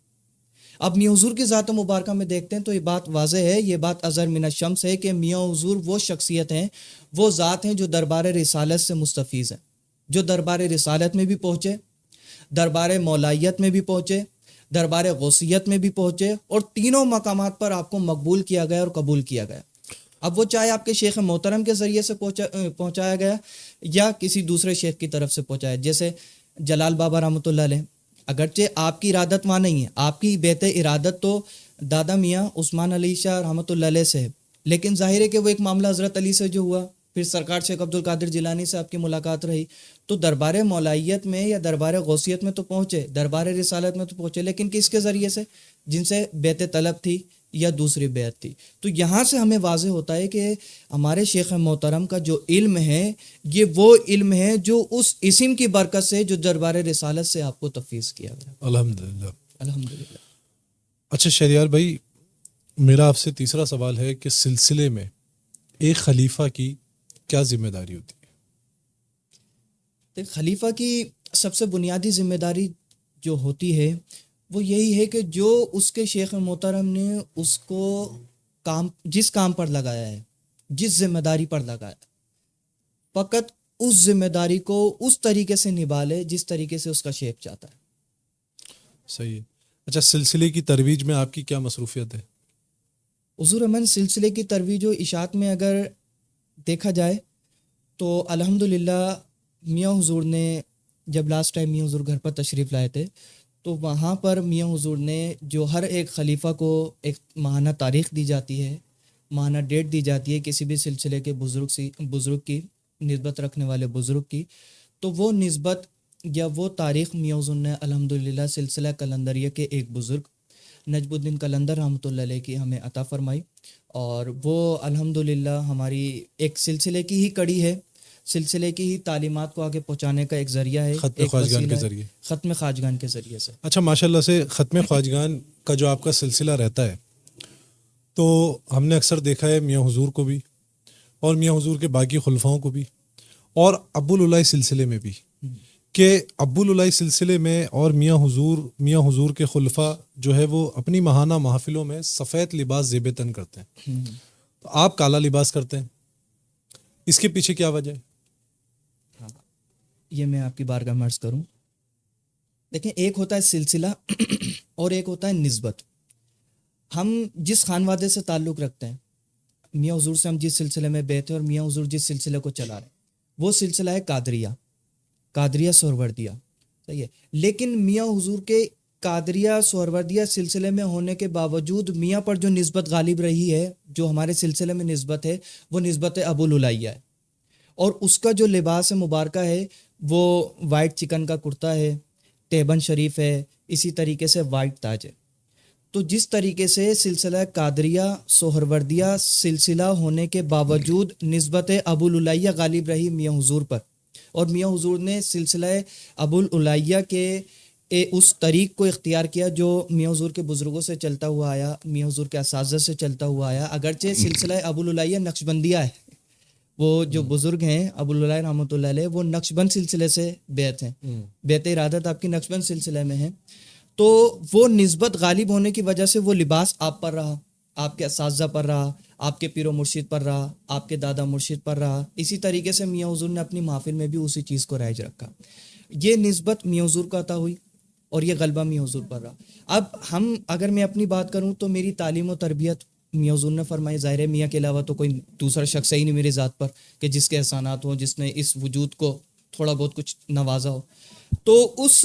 اب میاں حضور کی ذات مبارکہ میں دیکھتے ہیں تو یہ بات واضح ہے، یہ بات اظہر من الشمس ہے کہ میاں حضور وہ شخصیت ہیں، وہ ذات ہیں جو دربار رسالت سے مستفیض ہیں، جو دربار رسالت میں بھی پہنچے، دربار مولائیت میں بھی پہنچے، دربار غوثیت میں بھی پہنچے، اور تینوں مقامات پر آپ کو مقبول کیا گیا اور قبول کیا گیا. اب وہ چاہے آپ کے شیخ محترم کے ذریعے سے پہنچایا گیا یا کسی دوسرے شیخ کی طرف سے پہنچایا، جیسے جلال بابا رحمۃ اللہ علیہ. اگرچہ آپ کی ارادت وہاں نہیں ہے، آپ کی بیت ارادت تو دادا میاں عثمان علی شاہ رحمۃ اللہ علیہ سے ہے، لیکن ظاہر ہے کہ وہ ایک معاملہ حضرت علی سے جو ہوا، پھر سرکار شیخ عبد القادر جیلانی سے آپ کی ملاقات رہی، تو دربار مولائیت میں یا دربار غوثیت میں تو پہنچے، دربار رسالت میں تو پہنچے، لیکن کس کے ذریعے سے؟ جن سے بیت طلب تھی یا دوسری بیعت تھی. تو یہاں سے ہمیں واضح ہوتا ہے کہ ہمارے شیخ محترم کا جو علم ہے یہ وہ علم ہے جو اس اسم کی برکت سے جو دربار رسالت سے آپ کو تفویض کیا گیا. الحمدللہ. الحمدللہ. اچھا شہریار بھائی، میرا آپ سے تیسرا سوال ہے کہ سلسلے میں ایک خلیفہ کی کیا ذمہ داری ہوتی ہے؟ تو خلیفہ کی سب سے بنیادی ذمہ داری جو ہوتی ہے وہ یہی ہے کہ جو اس کے شیخ محترم نے اس کو جس کام پر لگایا ہے، جس ذمہ داری پر لگایا ہے، فقط اس ذمہ داری کو اس طریقے سے نبھا لے جس طریقے سے اس کا شیخ چاہتا ہے. صحیح ہے. اچھا، سلسلے کی ترویج میں آپ کی کیا مصروفیت ہے؟ حضور امن سلسلے کی ترویج و اشاعت میں اگر دیکھا جائے تو الحمدللہ میاں حضور نے جب لاسٹ ٹائم میاں حضور گھر پر تشریف لائے تھے تو وہاں پر میاں حضور نے جو ہر ایک خلیفہ کو ایک ماہانہ تاریخ دی جاتی ہے، ماہانہ ڈیٹ دی جاتی ہے کسی بھی سلسلے کے بزرگ کی نسبت رکھنے والے بزرگ کی، تو وہ نسبت یا وہ تاریخ میاں حضور نے الحمدللہ سلسلہ قلندریہ کے ایک بزرگ نجم الدین قلندر رحمۃ اللہ علیہ کی ہمیں عطا فرمائی، اور وہ الحمدللہ ہماری ایک سلسلے کی ہی کڑی ہے، سلسلے کی ہی تعلیمات کو آگے پہنچانے کا ایک ذریعہ ہے، ختم ایک خواجگان وسیلہ کے ہے، ذریعے. ختم خواجگان کے ذریعے سے. اچھا، ماشاءاللہ سے ختم خواجگان کا جو آپ کا سلسلہ رہتا ہے تو ہم نے اکثر دیکھا ہے میاں حضور کو بھی اور میاں حضور کے باقی خلفاؤں کو بھی اور ابو العلائی سلسلے میں بھی کہ ابو العلائی سلسلے میں اور میاں حضور کے خلفاء جو ہے وہ اپنی ماہانہ محافلوں میں سفید لباس زیب تن کرتے ہیں، تو آپ کالا لباس کرتے ہیں، اس کے پیچھے کیا وجہ ہے؟ یہ میں آپ کی بارگاہ میں عرض کروں. دیکھیں، ایک ہوتا ہے سلسلہ اور ایک ہوتا ہے نسبت. ہم جس خانوادے سے تعلق رکھتے ہیں، میاں حضور سے ہم جس سلسلے میں بیٹھے اور میاں حضور جس سلسلے کو چلا رہے ہیں وہ سلسلہ ہے قادریہ سہروردیہ. صحیح ہے، لیکن میاں حضور کے قادریہ سہروردیہ سلسلے میں ہونے کے باوجود میاں پر جو نسبت غالب رہی ہے، جو ہمارے سلسلے میں نسبت ہے، وہ نسبت ابو العلائیہ ہے. اور اس کا جو لباس مبارکہ ہے وہ وائٹ چکن کا کرتا ہے، تیبن شریف ہے، اسی طریقے سے وائٹ تاج ہے. تو جس طریقے سے سلسلہ قادریہ سہروردیہ سلسلہ ہونے کے باوجود نسبت ابو العلائیہ غالب رہی میاں حضور پر، اور میاں حضور نے سلسلہ ابو العلائیہ کے اس طریق کو اختیار کیا جو میاں حضور کے بزرگوں سے چلتا ہوا آیا، میاں حضور کے اساتذہ سے چلتا ہوا آیا. اگرچہ سلسلہ ابو العلائیہ نقشبندیہ ہے، وہ جو بزرگ ہیں ابو العلائی رحمۃ اللہ علیہ وہ نقشبند سلسلے سے بیعت ہیں، بیعت ارادت آپ کی نقشبند سلسلے میں ہے. تو وہ نسبت غالب ہونے کی وجہ سے وہ لباس آپ پر رہا، آپ کے اساتذہ پر رہا، آپ کے پیر و مرشد پر رہا، آپ کے دادا مرشد پر رہا. اسی طریقے سے میاں حضور نے اپنی محافل میں بھی اسی چیز کو رائج رکھا. یہ نسبت میاں حضور کو عطا ہوئی. اور یہ غلبہ میاں حضور پر رہا. اب ہم اگر میں اپنی بات کروں تو میری تعلیم و تربیت میاں حضور نے فرمائی. ظاہر ہے میاں کے علاوہ تو کوئی دوسرا شخص ہے ہی نہیں میری ذات پر کہ جس کے احسانات ہوں, جس نے اس وجود کو تھوڑا بہت کچھ نوازا ہو. تو اس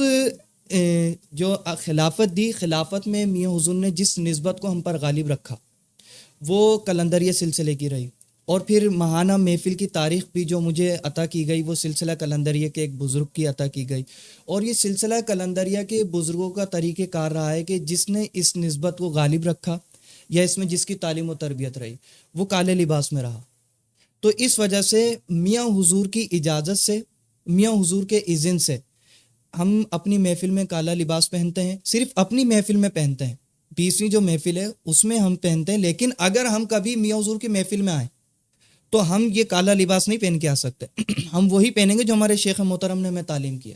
جو خلافت دی, خلافت میں میاں حضور نے جس نسبت کو ہم پر غالب رکھا وہ کلندریہ سلسلے کی رہی. اور پھر ماہانہ محفل کی تاریخ بھی جو مجھے عطا کی گئی وہ سلسلہ کلندریہ کے ایک بزرگ کی عطا کی گئی. اور یہ سلسلہ کلندریہ کے بزرگوں کا طریقہ کار رہا ہے کہ جس نے اس نسبت کو غالب رکھا یا اس میں جس کی تعلیم و تربیت رہی وہ کالے لباس میں رہا. تو اس وجہ سے میاں حضور کی اجازت سے, میاں حضور کے اذن سے ہم اپنی محفل میں کالا لباس پہنتے ہیں. صرف اپنی محفل میں پہنتے ہیں, 20ویں جو محفل ہے اس میں ہم پہنتے ہیں. لیکن اگر ہم کبھی میاں حضور کی محفل میں آئیں تو ہم یہ کالا لباس نہیں پہن کے آ سکتے. ہم وہی پہنیں گے جو ہمارے شیخ محترم نے ہمیں تعلیم کیا.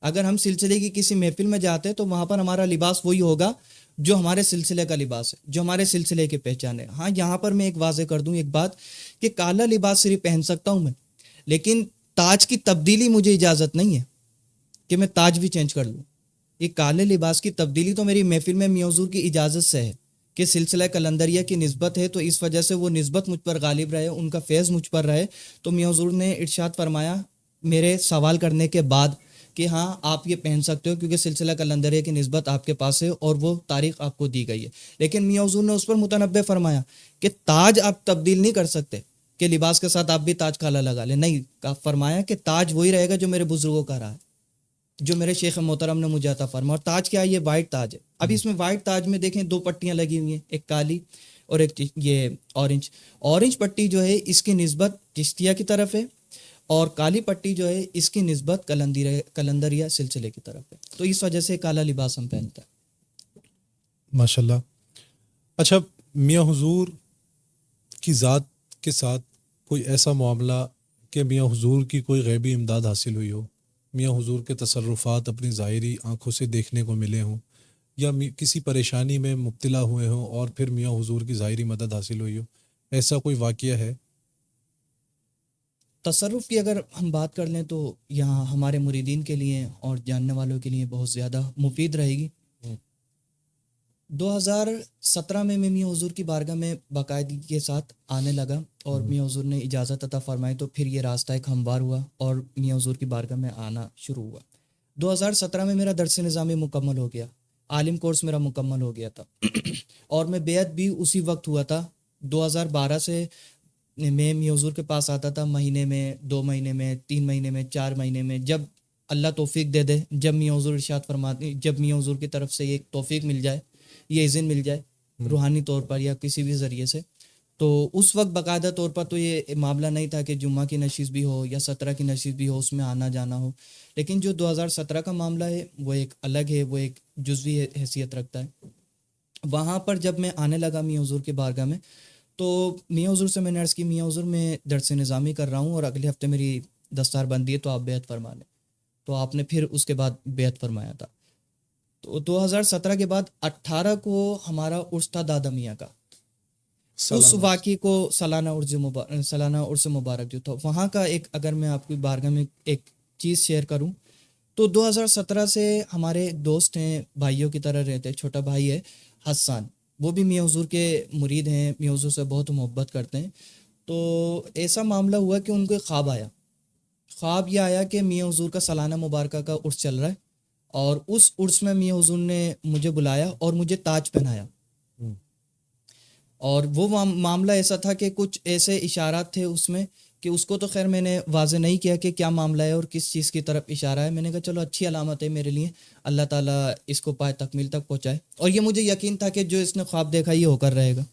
اگر ہم سلسلے کی کسی محفل میں جاتے ہیں تو وہاں پر ہمارا لباس وہی ہوگا جو ہمارے سلسلے کا لباس ہے, جو ہمارے سلسلے کی پہچان ہے. ہاں یہاں پر میں ایک واضح کر دوں ایک بات کہ کالا لباس صرف پہن سکتا ہوں میں, لیکن تاج کی تبدیلی مجھے اجازت نہیں ہے کہ میں تاج بھی چینج کر لوں. یہ کالے لباس کی تبدیلی تو میری محفل میں میاں حضور کی اجازت سے ہے کہ سلسلہ کلندریہ کی نسبت ہے, تو اس وجہ سے وہ نسبت مجھ پر غالب رہے, ان کا فیض مجھ پر رہے. تو میاں حضور نے ارشاد فرمایا میرے سوال کرنے کے بعد کہ ہاں آپ یہ پہن سکتے ہو کیونکہ سلسلہ کلندریہ کی نسبت آپ کے پاس ہے اور وہ تاریخ آپ کو دی گئی ہے. لیکن میاں حضور نے اس پر متنبہ فرمایا کہ تاج آپ تبدیل نہیں کر سکتے کہ لباس کے ساتھ آپ بھی تاج کالا لگا لیں. نہیں, فرمایا کہ تاج وہی رہے گا جو میرے بزرگوں کا رہا ہے, جو میرے شیخ محترم نے مجھے عطا فرمایا. اور تاج کیا ہے؟ یہ وائٹ تاج ہے. اب اس میں وائٹ تاج میں دیکھیں 2 پٹیاں لگی ہوئی ہیں, ایک کالی اور ایک یہ اورنج. اورنج پٹی جو ہے اس کی نسبت چشتیہ کی طرف ہے اور کالی پٹی جو ہے اس کی نسبت کلندریہ سلسلے کی طرف ہے. تو اس وجہ سے کالا لباس ہم پہنتے ہیں. ماشاءاللہ. اچھا, میاں حضور کی ذات کے ساتھ کوئی ایسا معاملہ کہ میاں حضور کی کوئی غیبی امداد حاصل ہوئی ہو, میاں حضور کے تصرفات اپنی ظاہری آنکھوں سے دیکھنے کو ملے ہوں, یا کسی پریشانی میں مبتلا ہوئے ہوں اور پھر میاں حضور کی ظاہری مدد حاصل ہوئی ہو, ایسا کوئی واقعہ ہے؟ تصرف کی اگر ہم بات کر لیں تو یہاں ہمارے مریدین کے لیے اور جاننے والوں کے لیے بہت زیادہ مفید رہے گی. 2017 میں میاں حضور کی بارگاہ میں باقاعدگی کے ساتھ آنے لگا اور میاں حضور نے اجازت عطا فرمائی تو پھر یہ راستہ ایک ہموار ہوا اور میاں حضور کی بارگاہ میں آنا شروع ہوا. 2017 میں میرا درس نظامی مکمل ہو گیا, عالم کورس میرا مکمل ہو گیا تھا اور میں بیعت بھی اسی وقت ہوا تھا. 2012 سے میں میاں حضور کے پاس آتا تھا, مہینے میں, 2 مہینے میں, 3 مہینے میں, 4 مہینے میں, جب اللہ توفیق دے دے, جب میاں حضور ارشاد فرماتے, جب میاں حضور کی طرف سے یہ توفیق مل جائے, یہ اذن مل جائے روحانی طور پر یا کسی بھی ذریعے سے. تو اس وقت باقاعدہ طور پر تو یہ معاملہ نہیں تھا کہ جمعہ کی نشست بھی ہو یا 17 کی نشست بھی ہو, اس میں آنا جانا ہو. لیکن جو 2017 کا معاملہ ہے وہ ایک الگ ہے, وہ ایک جزوی حیثیت رکھتا ہے. وہاں پر جب میں آنے لگا میاں حضور کی بارگاہ میں تو میاں حضور سے میں نے عرض کی میاں حضور میں درس نظامی کر رہا ہوں اور اگلے ہفتے میری دستار بندی ہے تو آپ بیعت فرما لیں. تو آپ نے پھر اس کے بعد بیعت فرمایا تھا. تو 2017 کے بعد 18 کو ہمارا عرس تھا دادا میاں کا. اس واقعے کو سالانہ عرس مبارک جو تھا وہاں کا ایک اگر میں آپ کی بارگاہ میں ایک چیز شیئر کروں تو 2017 سے ہمارے دوست ہیں, بھائیوں کی طرح رہتے. چھوٹا بھائی ہے حسان, وہ بھی میاں حضور کے مرید ہیں, میاں حضور سے بہت محبت کرتے ہیں. تو ایسا معاملہ ہوا کہ ان کو ایک خواب آیا. خواب یہ آیا کہ میاں حضور کا سالانہ مبارکہ کا عرس چل رہا ہے اور اس عرس میں میاں حضور نے مجھے بلایا اور مجھے تاج پہنایا. اور وہ معاملہ ایسا تھا کہ کچھ ایسے اشارات تھے اس میں کہ اس کو تو خیر میں نے واضح نہیں کیا کہ کیا معاملہ ہے اور کس چیز کی طرف اشارہ ہے. میں نے کہا چلو اچھی علامت ہے میرے لیے, اللہ تعالیٰ اس کو پائے تکمیل تک پہنچائے. اور یہ مجھے یقین تھا کہ جو اس نے خواب دیکھا یہ ہو کر رہے گا,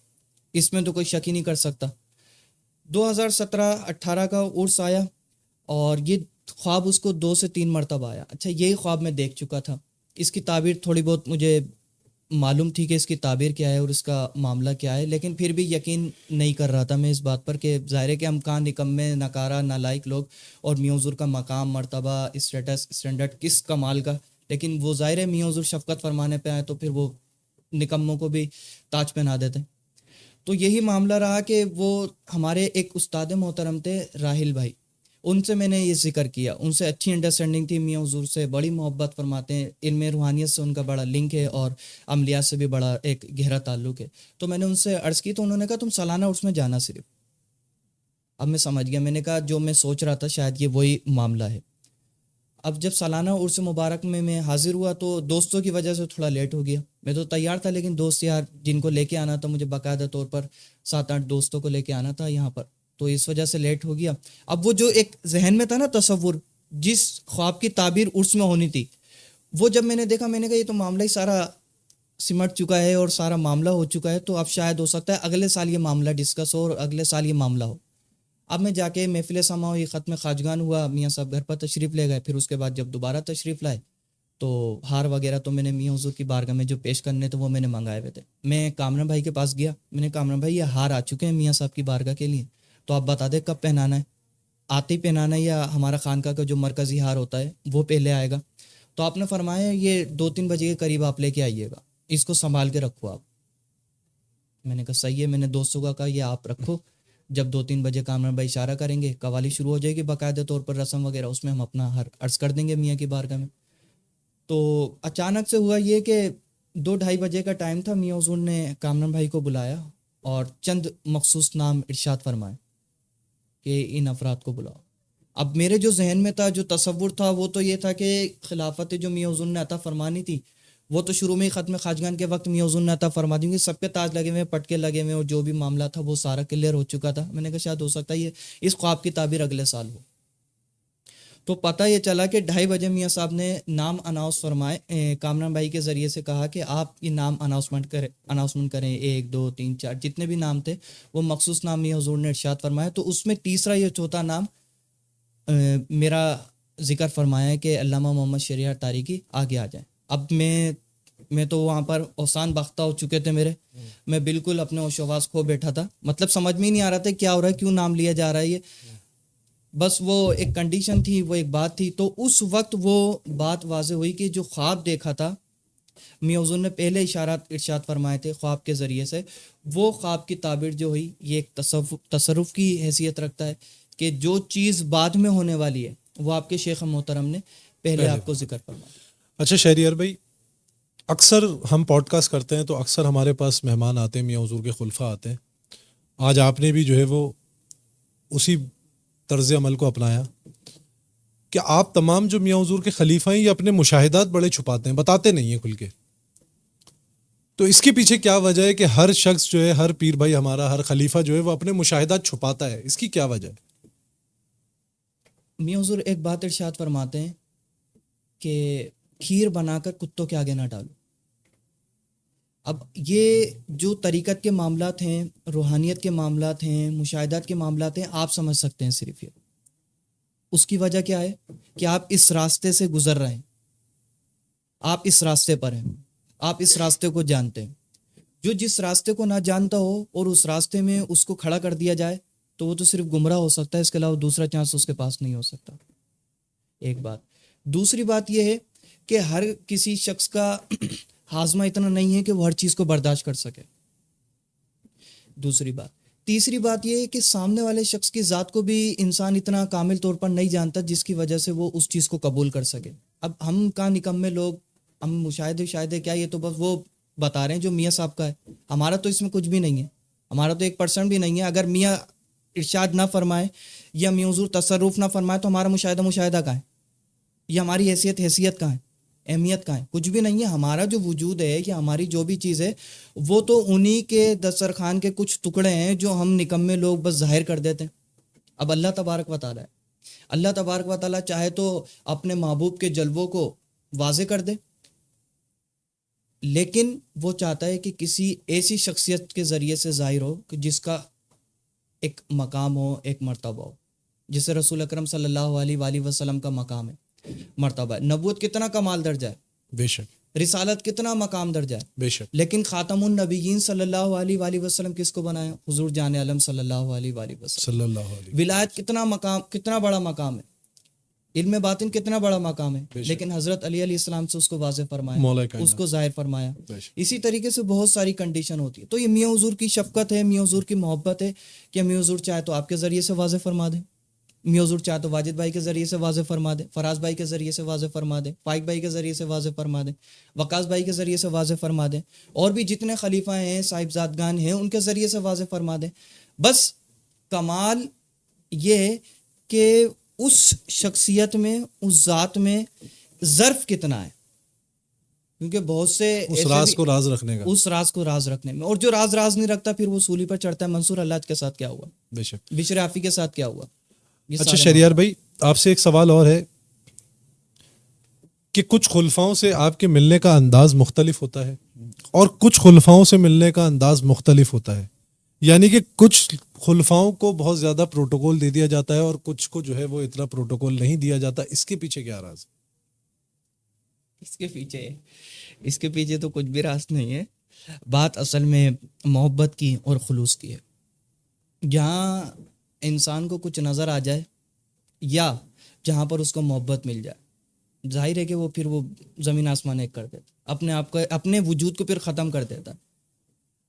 اس میں تو کوئی شک ہی نہیں کر سکتا. 2017-18 کا عرس آیا اور یہ خواب اس کو 2 سے 3 مرتبہ آیا. اچھا یہی خواب میں دیکھ چکا تھا, اس کی تعبیر تھوڑی بہت مجھے معلوم تھی کہ اس کی تعبیر کیا ہے اور اس کا معاملہ کیا ہے, لیکن پھر بھی یقین نہیں کر رہا تھا میں اس بات پر کہ ظاہر ہے کہ ہم کہاں نکمے, نکارہ, نالائق لوگ, اور میاں حضور کا مقام, مرتبہ, اسٹینڈرڈ کس کمال کا. لیکن وہ ظاہر ہے میاں حضور شفقت فرمانے پہ آئے تو پھر وہ نکموں کو بھی تاج پہنا دیتے. تو یہی معاملہ رہا کہ وہ ہمارے ایک استاد محترم تھے راہل بھائی, ان سے میں نے یہ ذکر کیا, ان سے اچھی انڈرسٹینڈنگ تھی, میاں حضور سے بڑی محبت فرماتے ہیں, علم روحانیت سے ان کا بڑا لنک ہے اور عملیہ سے بھی بڑا ایک گہرا تعلق ہے. تو میں نے ان سے عرض کی تو انہوں نے کہا تم سالانہ عرس میں جانا صرف. اب میں سمجھ گیا, میں نے کہا جو میں سوچ رہا تھا شاید یہ وہی معاملہ ہے. اب جب سالانہ عرس مبارک میں حاضر ہوا تو دوستوں کی وجہ سے تھوڑا لیٹ ہو گیا. میں تو تیار تھا لیکن دوست یار جن کو لے کے آنا تھا, مجھے باقاعدہ طور پر 7-8 دوستوں کو لے کے آنا تھا یہاں پر, تو اس وجہ سے لیٹ ہو گیا. اب وہ جو ایک ذہن میں تھا نا تصور, جس خواب کی تعبیر عرس میں ہونی تھی, وہ جب میں نے دیکھا میں نے کہا یہ تو معاملہ ہی سارا سمٹ چکا ہے اور سارا معاملہ ہو چکا ہے, تو اب شاید ہو سکتا ہے اگلے سال یہ معاملہ ڈسکس ہو اور اگلے سال یہ معاملہ ہو. اب میں جا کے محفل سما ہوئی, ختم خواجگان ہوا, میاں صاحب گھر پر تشریف لے گئے. پھر اس کے بعد جب دوبارہ تشریف لائے تو ہار وغیرہ تو میں نے میاں حضور کی بارگاہ میں جو پیش کرنے تھے وہ میں نے منگائے ہوئے تھے. میں کامران بھائی کے پاس گیا, میں نے کامران بھائی یہ ہار آ چکے ہیں میاں صاحب کی بارگاہ کے لیے, تو آپ بتا دیں کب پہنانا ہے, آتے ہی پہنانا ہے یا ہمارا خانقاہ کا جو مرکزی ہار ہوتا ہے وہ پہلے آئے گا. تو آپ نے فرمایا یہ 2-3 بجے کے قریب آپ لے کے آئیے گا, اس کو سنبھال کے رکھو آپ. میں نے کہا صحیح ہے. میں نے دوستوں کا کہا یہ آپ رکھو, جب 2-3 بجے کامران بھائی اشارہ کریں گے قوالی شروع ہو جائے گی باقاعدہ طور پر رسم وغیرہ, اس میں ہم اپنا ہر عرض کر دیں گے میاں کی بارگاہ میں. تو اچانک سے ہوا یہ کہ 2-2:30 بجے کا ٹائم تھا. میاں حضور نے کامران بھائی کو بلایا اور چند مخصوص نام ارشاد فرمائے کہ ان افراد کو بلاؤ. اب میرے جو ذہن میں تھا, جو تصور تھا, وہ تو یہ تھا کہ خلافت جو میاں حضور نے عطا فرمانی تھی وہ تو شروع میں ہی ختم خواجگان کے وقت میاں حضور نے عطا فرما دی, سب کے تاج لگے ہوئے, پٹکے لگے ہوئے, اور جو بھی معاملہ تھا وہ سارا کلیئر ہو چکا تھا. میں نے کہا شاید ہو سکتا ہے یہ اس خواب کی تعبیر اگلے سال ہو. تو پتہ یہ چلا کہ 2:30 بجے میاں صاحب نے نام اناؤنس فرمائے, کامران بھائی کے ذریعے سے کہا کہ آپ یہ نام اناؤنسمنٹ کریں, 1 2 3 4 جتنے بھی نام تھے وہ مخصوص نام میاں حضور نے ارشاد فرمایا. تو اس میں تیسرا یا چوتھا نام میرا ذکر فرمایا ہے کہ علامہ محمد شریعہ تاریخی آگے آ جائیں. اب میں تو وہاں پر اوسان باختہ ہو چکے تھے میرے, میں بالکل اپنے ہوش و حواس کھو بیٹھا تھا, مطلب سمجھ میں ہی نہیں آ رہا تھا کیا ہو رہا ہے, کیوں نام لیا جا رہا ہے. یہ بس وہ ایک کنڈیشن تھی, وہ ایک بات تھی. تو اس وقت وہ بات واضح ہوئی کہ جو خواب دیکھا تھا میاں حضور نے پہلے ارشاد فرمائے تھے خواب کے ذریعے سے, وہ خواب کی تعبیر جو ہوئی یہ ایک تصرف کی حیثیت رکھتا ہے کہ جو چیز بعد میں ہونے والی ہے وہ آپ کے شیخ محترم نے پہلے آپ کو ذکر فرمایا. اچھا شہریار بھائی, اکثر ہم پوڈ کاسٹ کرتے ہیں تو اکثر ہمارے پاس مہمان آتے ہیں, میاں حضور کے خلفاء آتے ہیں. آج آپ نے بھی جو ہے وہ اسی طرز عمل کو اپنایا کہ آپ تمام جو میاں حضور کے خلیفہ ہیں یہ اپنے مشاہدات بڑے چھپاتے ہیں, بتاتے نہیں ہیں کھل کے. تو اس کے پیچھے کیا وجہ ہے کہ ہر شخص جو ہے, ہر پیر بھائی ہمارا, ہر خلیفہ جو ہے وہ اپنے مشاہدات چھپاتا ہے, اس کی کیا وجہ ہے؟ میاں حضور ایک بات ارشاد فرماتے ہیں کہ کھیر بنا کر کتوں کے آگے نہ ڈالو. اب یہ جو طریقت کے معاملات ہیں, روحانیت کے معاملات ہیں, مشاہدات کے معاملات ہیں, آپ سمجھ سکتے ہیں صرف یہ. اس کی وجہ کیا ہے کہ آپ اس راستے سے گزر رہے ہیں, آپ اس راستے پر ہیں, آپ اس راستے کو جانتے ہیں. جو جس راستے کو نہ جانتا ہو اور اس راستے میں اس کو کھڑا کر دیا جائے تو وہ تو صرف گمراہ ہو سکتا ہے, اس کے علاوہ دوسرا چانس اس کے پاس نہیں ہو سکتا. ایک بات. دوسری بات یہ ہے کہ ہر کسی شخص کا ہاضمہ اتنا نہیں ہے کہ وہ ہر چیز کو برداشت کر سکے. دوسری بات. تیسری بات یہ ہے کہ سامنے والے شخص کی ذات کو بھی انسان اتنا کامل طور پر نہیں جانتا جس کی وجہ سے وہ اس چیز کو قبول کر سکے. اب ہم کہاں نکمے لوگ, ہم مشاہدے کیا, یہ تو بس وہ بتا رہے ہیں جو میاں صاحب کا ہے. ہمارا تو اس میں کچھ بھی نہیں ہے, ہمارا تو 1% بھی نہیں ہے. اگر میاں ارشاد نہ فرمائے یا میاں حضور تصرف نہ فرمائے تو ہمارا مشاہدہ کہاں ہے, یا ہماری حیثیت کہاں ہے, اہمیت کہاں ہے؟ کچھ بھی نہیں ہے. ہمارا جو وجود ہے یا ہماری جو بھی چیز ہے وہ تو انہی کے دسترخوان کے کچھ ٹکڑے ہیں جو ہم نکمے لوگ بس ظاہر کر دیتے ہیں. اب اللہ تبارک و تعالیٰ ہے, اللہ تبارک و تعالیٰ چاہے تو اپنے محبوب کے جلووں کو واضح کر دے, لیکن وہ چاہتا ہے کہ کسی ایسی شخصیت کے ذریعے سے ظاہر ہو کہ جس کا ایک مقام ہو, ایک مرتبہ ہو, جسے رسول اکرم صلی اللہ علیہ وآلہ وسلم کا مقام ہے, مرتبہ ہے. نبوت کتنا کمال درجہ ہے, بے شک. رسالت کتنا مقام درجہ ہے, بے شک. لیکن خاتم النبیین صلی اللہ علیہ وآلہ وسلم کس کو بنایا؟ حضور جان عالم صلی اللہ علیہ وآلہ وسلم. صلی اللہ علیہ. ولایت کتنا مقام, کتنا بڑا مقام ہے, علم باطن کتنا بڑا مقام ہے, لیکن حضرت علی علیہ السلام سے اس کو واضح فرمایا, اس کو ظاہر فرمایا. اسی طریقے سے بہت ساری کنڈیشن ہوتی ہے. تو یہ میاں حضور کی شفقت ہے, میاں حضور کی محبت ہے کہ میاں حضور چاہے تو آپ کے ذریعے سے واضح فرما دیں, میاں حضور چاہے تو واجد بھائی کے ذریعے سے واضح فرما دیں, فراز بھائی کے ذریعے سے واضح فرما دیں, فائق بھائی کے ذریعے سے واضح فرما دیں, وقاص بھائی کے ذریعے سے واضح فرما دیں, اور بھی جتنے خلیفہ ہیں, صاحبزادگان ہیں, ان کے ذریعے سے واضح فرما دیں. بس کمال یہ ہے کہ اس شخصیت میں, اس ذات میں ظرف کتنا ہے, کیونکہ بہت سے اس ایسے راز بھی- کو راز رکھنے کا. اس راز کو راز رکھنے میں, اور جو راز نہیں رکھتا پھر وہ سولی پر چڑھتا ہے. منصور اللہ کے ساتھ کیا ہوا, بے شک. بشر عافی کے ساتھ کیا ہوا. یہ اچھا سارے شہریار بھائی, آپ سے ایک سوال اور ہے کہ کچھ خلفاؤں سے آپ کے ملنے کا انداز مختلف ہوتا ہے اور کچھ خلفاؤں سے ملنے کا انداز مختلف ہوتا ہے, یعنی کہ کچھ خلفاؤں کو بہت زیادہ پروٹوکول دے دیا جاتا ہے اور کچھ کو جو ہے وہ اتنا پروٹوکول نہیں دیا جاتا, اس کے پیچھے کیا راز؟ اس کے پیچھے تو کچھ بھی راست نہیں ہے. بات اصل میں محبت کی اور خلوص کی ہے. جہاں انسان کو کچھ نظر آ جائے یا جہاں پر اس کو محبت مل جائے, ظاہر ہے کہ وہ پھر وہ زمین آسمان ایک کر دیتا, اپنے آپ کو, اپنے وجود کو پھر ختم کر دیتا.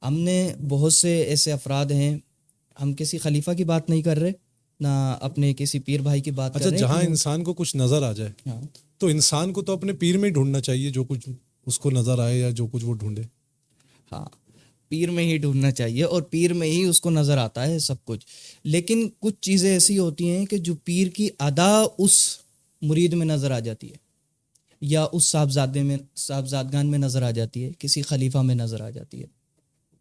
ہم نے بہت سے ایسے افراد ہیں, ہم کسی خلیفہ کی بات نہیں کر رہے, نہ اپنے کسی پیر بھائی کی بات کر اچھا, رہے ہیں. جہاں انسان کو کچھ نظر آ جائے ہاں تو انسان کو تو اپنے پیر میں ہی ڈھونڈنا چاہیے, جو کچھ اس کو نظر آئے یا جو کچھ وہ ڈھونڈے. ہاں, پیر میں ہی ڈھونڈنا چاہیے اور پیر میں ہی اس کو نظر آتا ہے سب کچھ. لیکن کچھ چیزیں ایسی ہوتی ہیں کہ جو پیر کی ادا اس مرید میں نظر آ جاتی ہے, یا اس صاحبزادگان میں نظر آ جاتی ہے, کسی خلیفہ میں نظر آ جاتی ہے.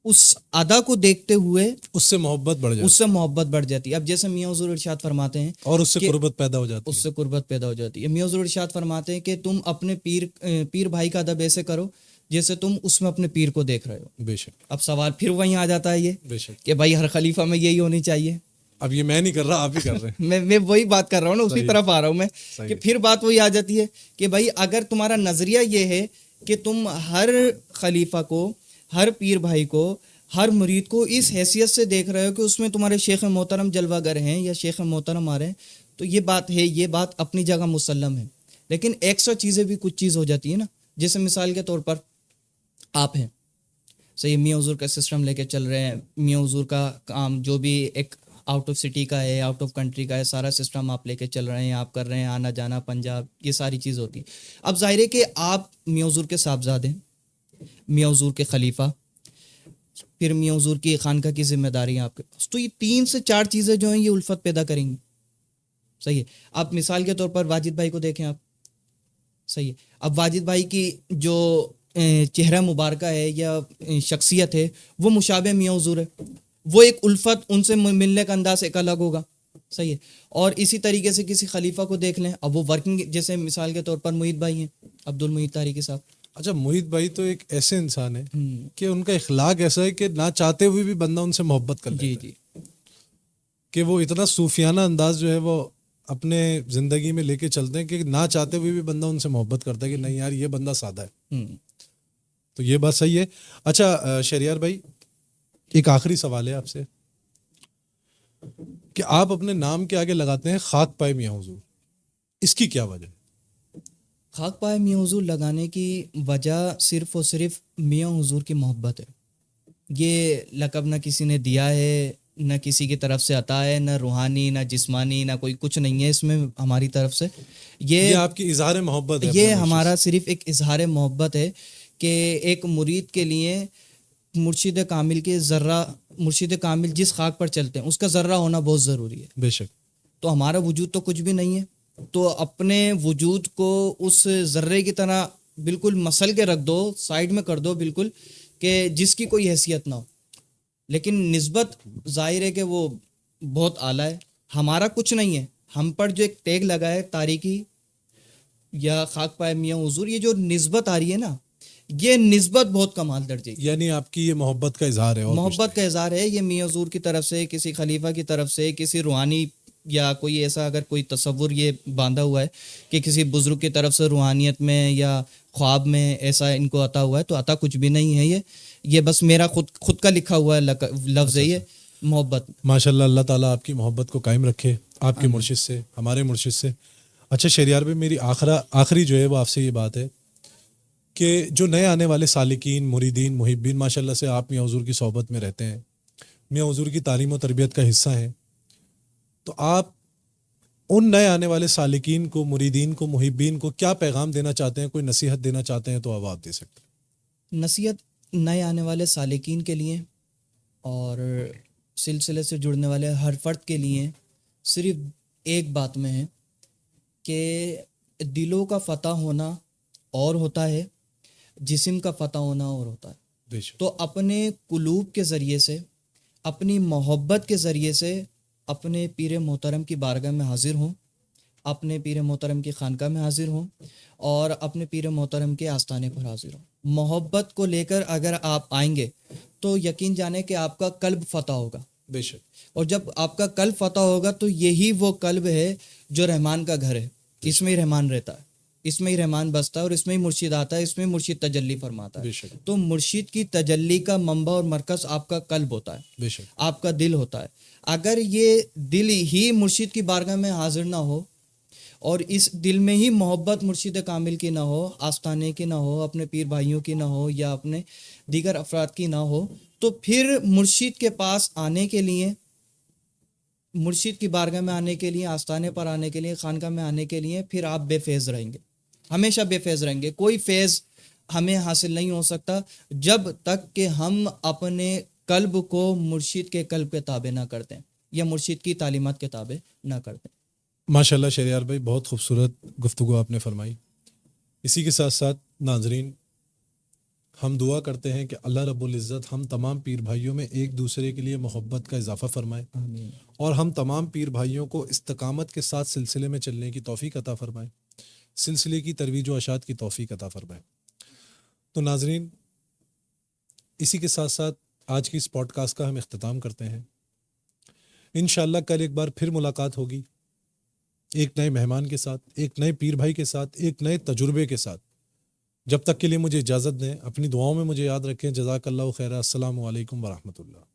اس ادا کو دیکھتے ہوئے اس سے محبت بڑھ جائے اس سے محبت بڑھ جاتی ہے. اب جیسے میاں حضور ارشاد فرماتے ہیں اور اس سے کہ قربت پیدا ہو جاتی اس ہے. سے قربت پیدا ہو جاتی ہے. میاں حضور ارشاد فرماتے ہیں کہ تم اپنے پیر بھائی کا ادب ایسے کرو جیسے تم اس میں اپنے پیر کو دیکھ رہے ہو. بے شک, اب سوال پھر وہیں آ جاتا ہے یہ بے شک. کہ بھائی ہر خلیفہ میں یہی ہونی چاہیے. اب یہ میں نہیں کر رہا, آپ ہی کر رہے ہیں. میں وہی بات کر رہا ہوں نا, اسی صحیح. طرف آ رہا ہوں میں صحیح. کہ پھر بات وہی آ جاتی ہے کہ بھائی اگر تمہارا نظریہ یہ ہے کہ تم ہر خلیفہ کو, ہر پیر بھائی کو, ہر مرید کو اس حیثیت سے دیکھ رہے ہو کہ اس میں تمہارے شیخ محترم جلوہ گر ہیں یا شیخ محترم آ رہے ہیں, تو یہ بات ہے, یہ بات اپنی جگہ مسلم ہے. لیکن ایکسٹرا چیزیں بھی کچھ چیز ہو جاتی ہے نا. جیسے مثال کے طور پر آپ ہیں, صحیح, میاں حضور کا سسٹم لے کے چل رہے ہیں, میاں حضور کا کام جو بھی ایک آؤٹ آف سٹی کا ہے, آؤٹ آف کنٹری کا ہے, سارا سسٹم آپ لے کے چل رہے ہیں, آپ کر رہے ہیں, آنا جانا پنجاب, یہ ساری چیز ہوتی ہے. اب ظاہر ہے کہ آپ میاں حضور کے صاحبزادے ہیں, میاں حضور کے خلیفہ, پھر میاں حضور کی خانقاہ کی ذمہ داری ہے آپ کے پاس, تو یہ 3 سے 4 چیزیں جو ہیں یہ الفت پیدا کریں گی. صحیح ہے. آپ مثال کے طور پر واجد بھائی کو دیکھیں آپ, صحیح ہے. اب واجد بھائی کی جو چہرہ مبارکہ ہے یا شخصیت ہے وہ مشابہ میاں حضور ہے, وہ ایک الفت, ان سے ملنے کا انداز ایک الگ ہوگا. صحیح ہے. اور اسی طریقے سے کسی خلیفہ کو دیکھ لیں, اب وہ ورکنگ, جیسے مثال کے طور پر محیط بھائی ہیں, عبد المحیط تاریخی صاحب. اچھا, محیط بھائی تو ایک ایسے انسان ہے کہ ان کا اخلاق ایسا ہے کہ نہ چاہتے ہوئے بھی بندہ ان سے محبت کر لیتا جی ہے. جی, کہ وہ اتنا صوفیانہ انداز جو ہے وہ اپنے زندگی میں لے کے چلتے ہیں کہ نہ چاہتے ہوئے بھی بندہ ان سے محبت کرتا ہے کہ نہیں یار یہ بندہ سادہ ہے. تو یہ بات صحیح ہے. اچھا شہریار بھائی, ایک آخری سوال ہے آپ سے کہ آپ اپنے نام کے آگے لگاتے ہیں خاک پائے میاں حضور, اس کی کیا وجہ ہے؟ خاک پائے میاں حضور لگانے کی وجہ صرف اور صرف میاں حضور کی محبت ہے. یہ لقب نہ کسی نے دیا ہے, نہ کسی کی طرف سے عطا ہے, نہ روحانی نہ جسمانی, نہ کوئی کچھ نہیں ہے اس میں ہماری طرف سے. یہ آپ کی اظہار محبت ہے, یہ ہمارا صرف ایک اظہار محبت ہے کہ ایک مرید کے لیے مرشد کامل کے ذرہ, مرشد کامل جس خاک پر چلتے ہیں اس کا ذرہ ہونا بہت ضروری ہے. بے شک. تو ہمارا وجود تو کچھ بھی نہیں ہے, تو اپنے وجود کو اس ذرے کی طرح بالکل مسل کے رکھ دو, سائیڈ میں کر دو بالکل, کہ جس کی کوئی حیثیت نہ ہو. لیکن نسبت ظاہر ہے کہ وہ بہت اعلیٰ ہے, ہمارا کچھ نہیں ہے. ہم پر جو ایک ٹیگ لگا ہے تاریخی یا خاک پائے میاں حضور, یہ جو نسبت آ رہی ہے نا, یہ نسبت بہت کمال درجے کی, یعنی آپ کی یہ محبت کا اظہار ہے, اور محبت کا اظہار ہے. یہ میاں حضور کی طرف سے, کسی خلیفہ کی طرف سے, کسی روحانی یا کوئی ایسا اگر کوئی تصور یہ باندھا ہوا ہے کہ کسی بزرگ کی طرف سے روحانیت میں یا خواب میں ایسا ان کو عطا ہوا ہے, تو عطا کچھ بھی نہیں ہے. یہ بس میرا خود کا لکھا ہوا ہے لفظ ہے یہ محبت. ماشاءاللہ, اللہ تعالیٰ آپ کی محبت کو قائم رکھے, آپ کے مرشد سے, ہمارے مرشد سے. اچھا شہریار بھائی, میری آخری جو ہے وہ آپ سے یہ بات ہے کہ جو نئے آنے والے سالکین, مریدین, محبین, ماشاءاللہ سے آپ میاں حضور کی صحبت میں رہتے ہیں, میاں حضور کی تعلیم و تربیت کا حصہ ہیں, تو آپ ان نئے آنے والے سالکین کو، مریدین کو، محبین کو کیا پیغام دینا چاہتے ہیں، کوئی نصیحت دینا چاہتے ہیں تو اب آپ دے سکتے ہیں۔ نصیحت نئے آنے والے سالکین کے لیے اور سلسلے سے جڑنے والے ہر فرد کے لیے صرف ایک بات میں ہے کہ دلوں کا فتح ہونا اور ہوتا ہے، جسم کا فتح ہونا اور ہوتا ہے۔ بے شک، تو اپنے قلوب کے ذریعے سے، اپنی محبت کے ذریعے سے اپنے پیر محترم کی بارگاہ میں حاضر ہوں، اپنے پیر محترم کی خانقاہ میں حاضر ہوں اور اپنے پیر محترم کے آستانے پر حاضر ہوں۔ محبت کو لے کر اگر آپ آئیں گے تو یقین جانیں کہ آپ کا قلب فتح ہوگا، بے شک، اور جب آپ کا قلب فتح ہوگا تو یہی وہ قلب ہے جو رحمان کا گھر ہے، اس میں ہی رحمان رہتا ہے، اس میں ہی رحمان بستا ہے اور اس میں ہی مرشد آتا ہے، اس میں ہی مرشد تجلی فرماتا ہے۔ بے شک، تو مرشد کی تجلی کا منبع اور مرکز آپ کا قلب ہوتا ہے، بے شک، آپ کا دل ہوتا ہے۔ اگر یہ دل ہی مرشد کی بارگاہ میں حاضر نہ ہو اور اس دل میں ہی محبت مرشد کامل کی نہ ہو، آستانے کی نہ ہو، اپنے پیر بھائیوں کی نہ ہو یا اپنے دیگر افراد کی نہ ہو، تو پھر مرشد کے پاس آنے کے لیے، مرشد کی بارگاہ میں آنے کے لیے، آستانے پر آنے کے لیے، خانقاہ میں آنے کے لیے پھر آپ بے فیض رہیں گے، ہمیشہ بے فیض رہیں گے۔ کوئی فیض ہمیں حاصل نہیں ہو سکتا جب تک کہ ہم اپنے قلب کو مرشد کے قلب کے تابع نہ کرتے ہیں یا مرشد کی تعلیمات کے تابع نہ کرتے ہیں۔ ماشاء اللہ شہریار بھائی، بہت خوبصورت گفتگو آپ نے فرمائی۔ اسی کے ساتھ ساتھ ناظرین، ہم دعا کرتے ہیں کہ اللہ رب العزت ہم تمام پیر بھائیوں میں ایک دوسرے کے لیے محبت کا اضافہ فرمائے آمین۔ اور ہم تمام پیر بھائیوں کو استقامت کے ساتھ سلسلے میں چلنے کی توفیق عطا فرمائے، سلسلے کی ترویج و اشاعت کی توفیق عطا فرمائے۔ تو ناظرین، اسی کے ساتھ ساتھ آج کی اس پوڈ کاسٹ کا ہم اختتام کرتے ہیں۔ انشاءاللہ کل ایک بار پھر ملاقات ہوگی، ایک نئے مہمان کے ساتھ، ایک نئے پیر بھائی کے ساتھ، ایک نئے تجربے کے ساتھ۔ جب تک کے لیے مجھے اجازت دیں، اپنی دعاؤں میں مجھے یاد رکھیں۔ جزاک اللہ خیر۔ السلام علیکم ورحمۃ اللہ۔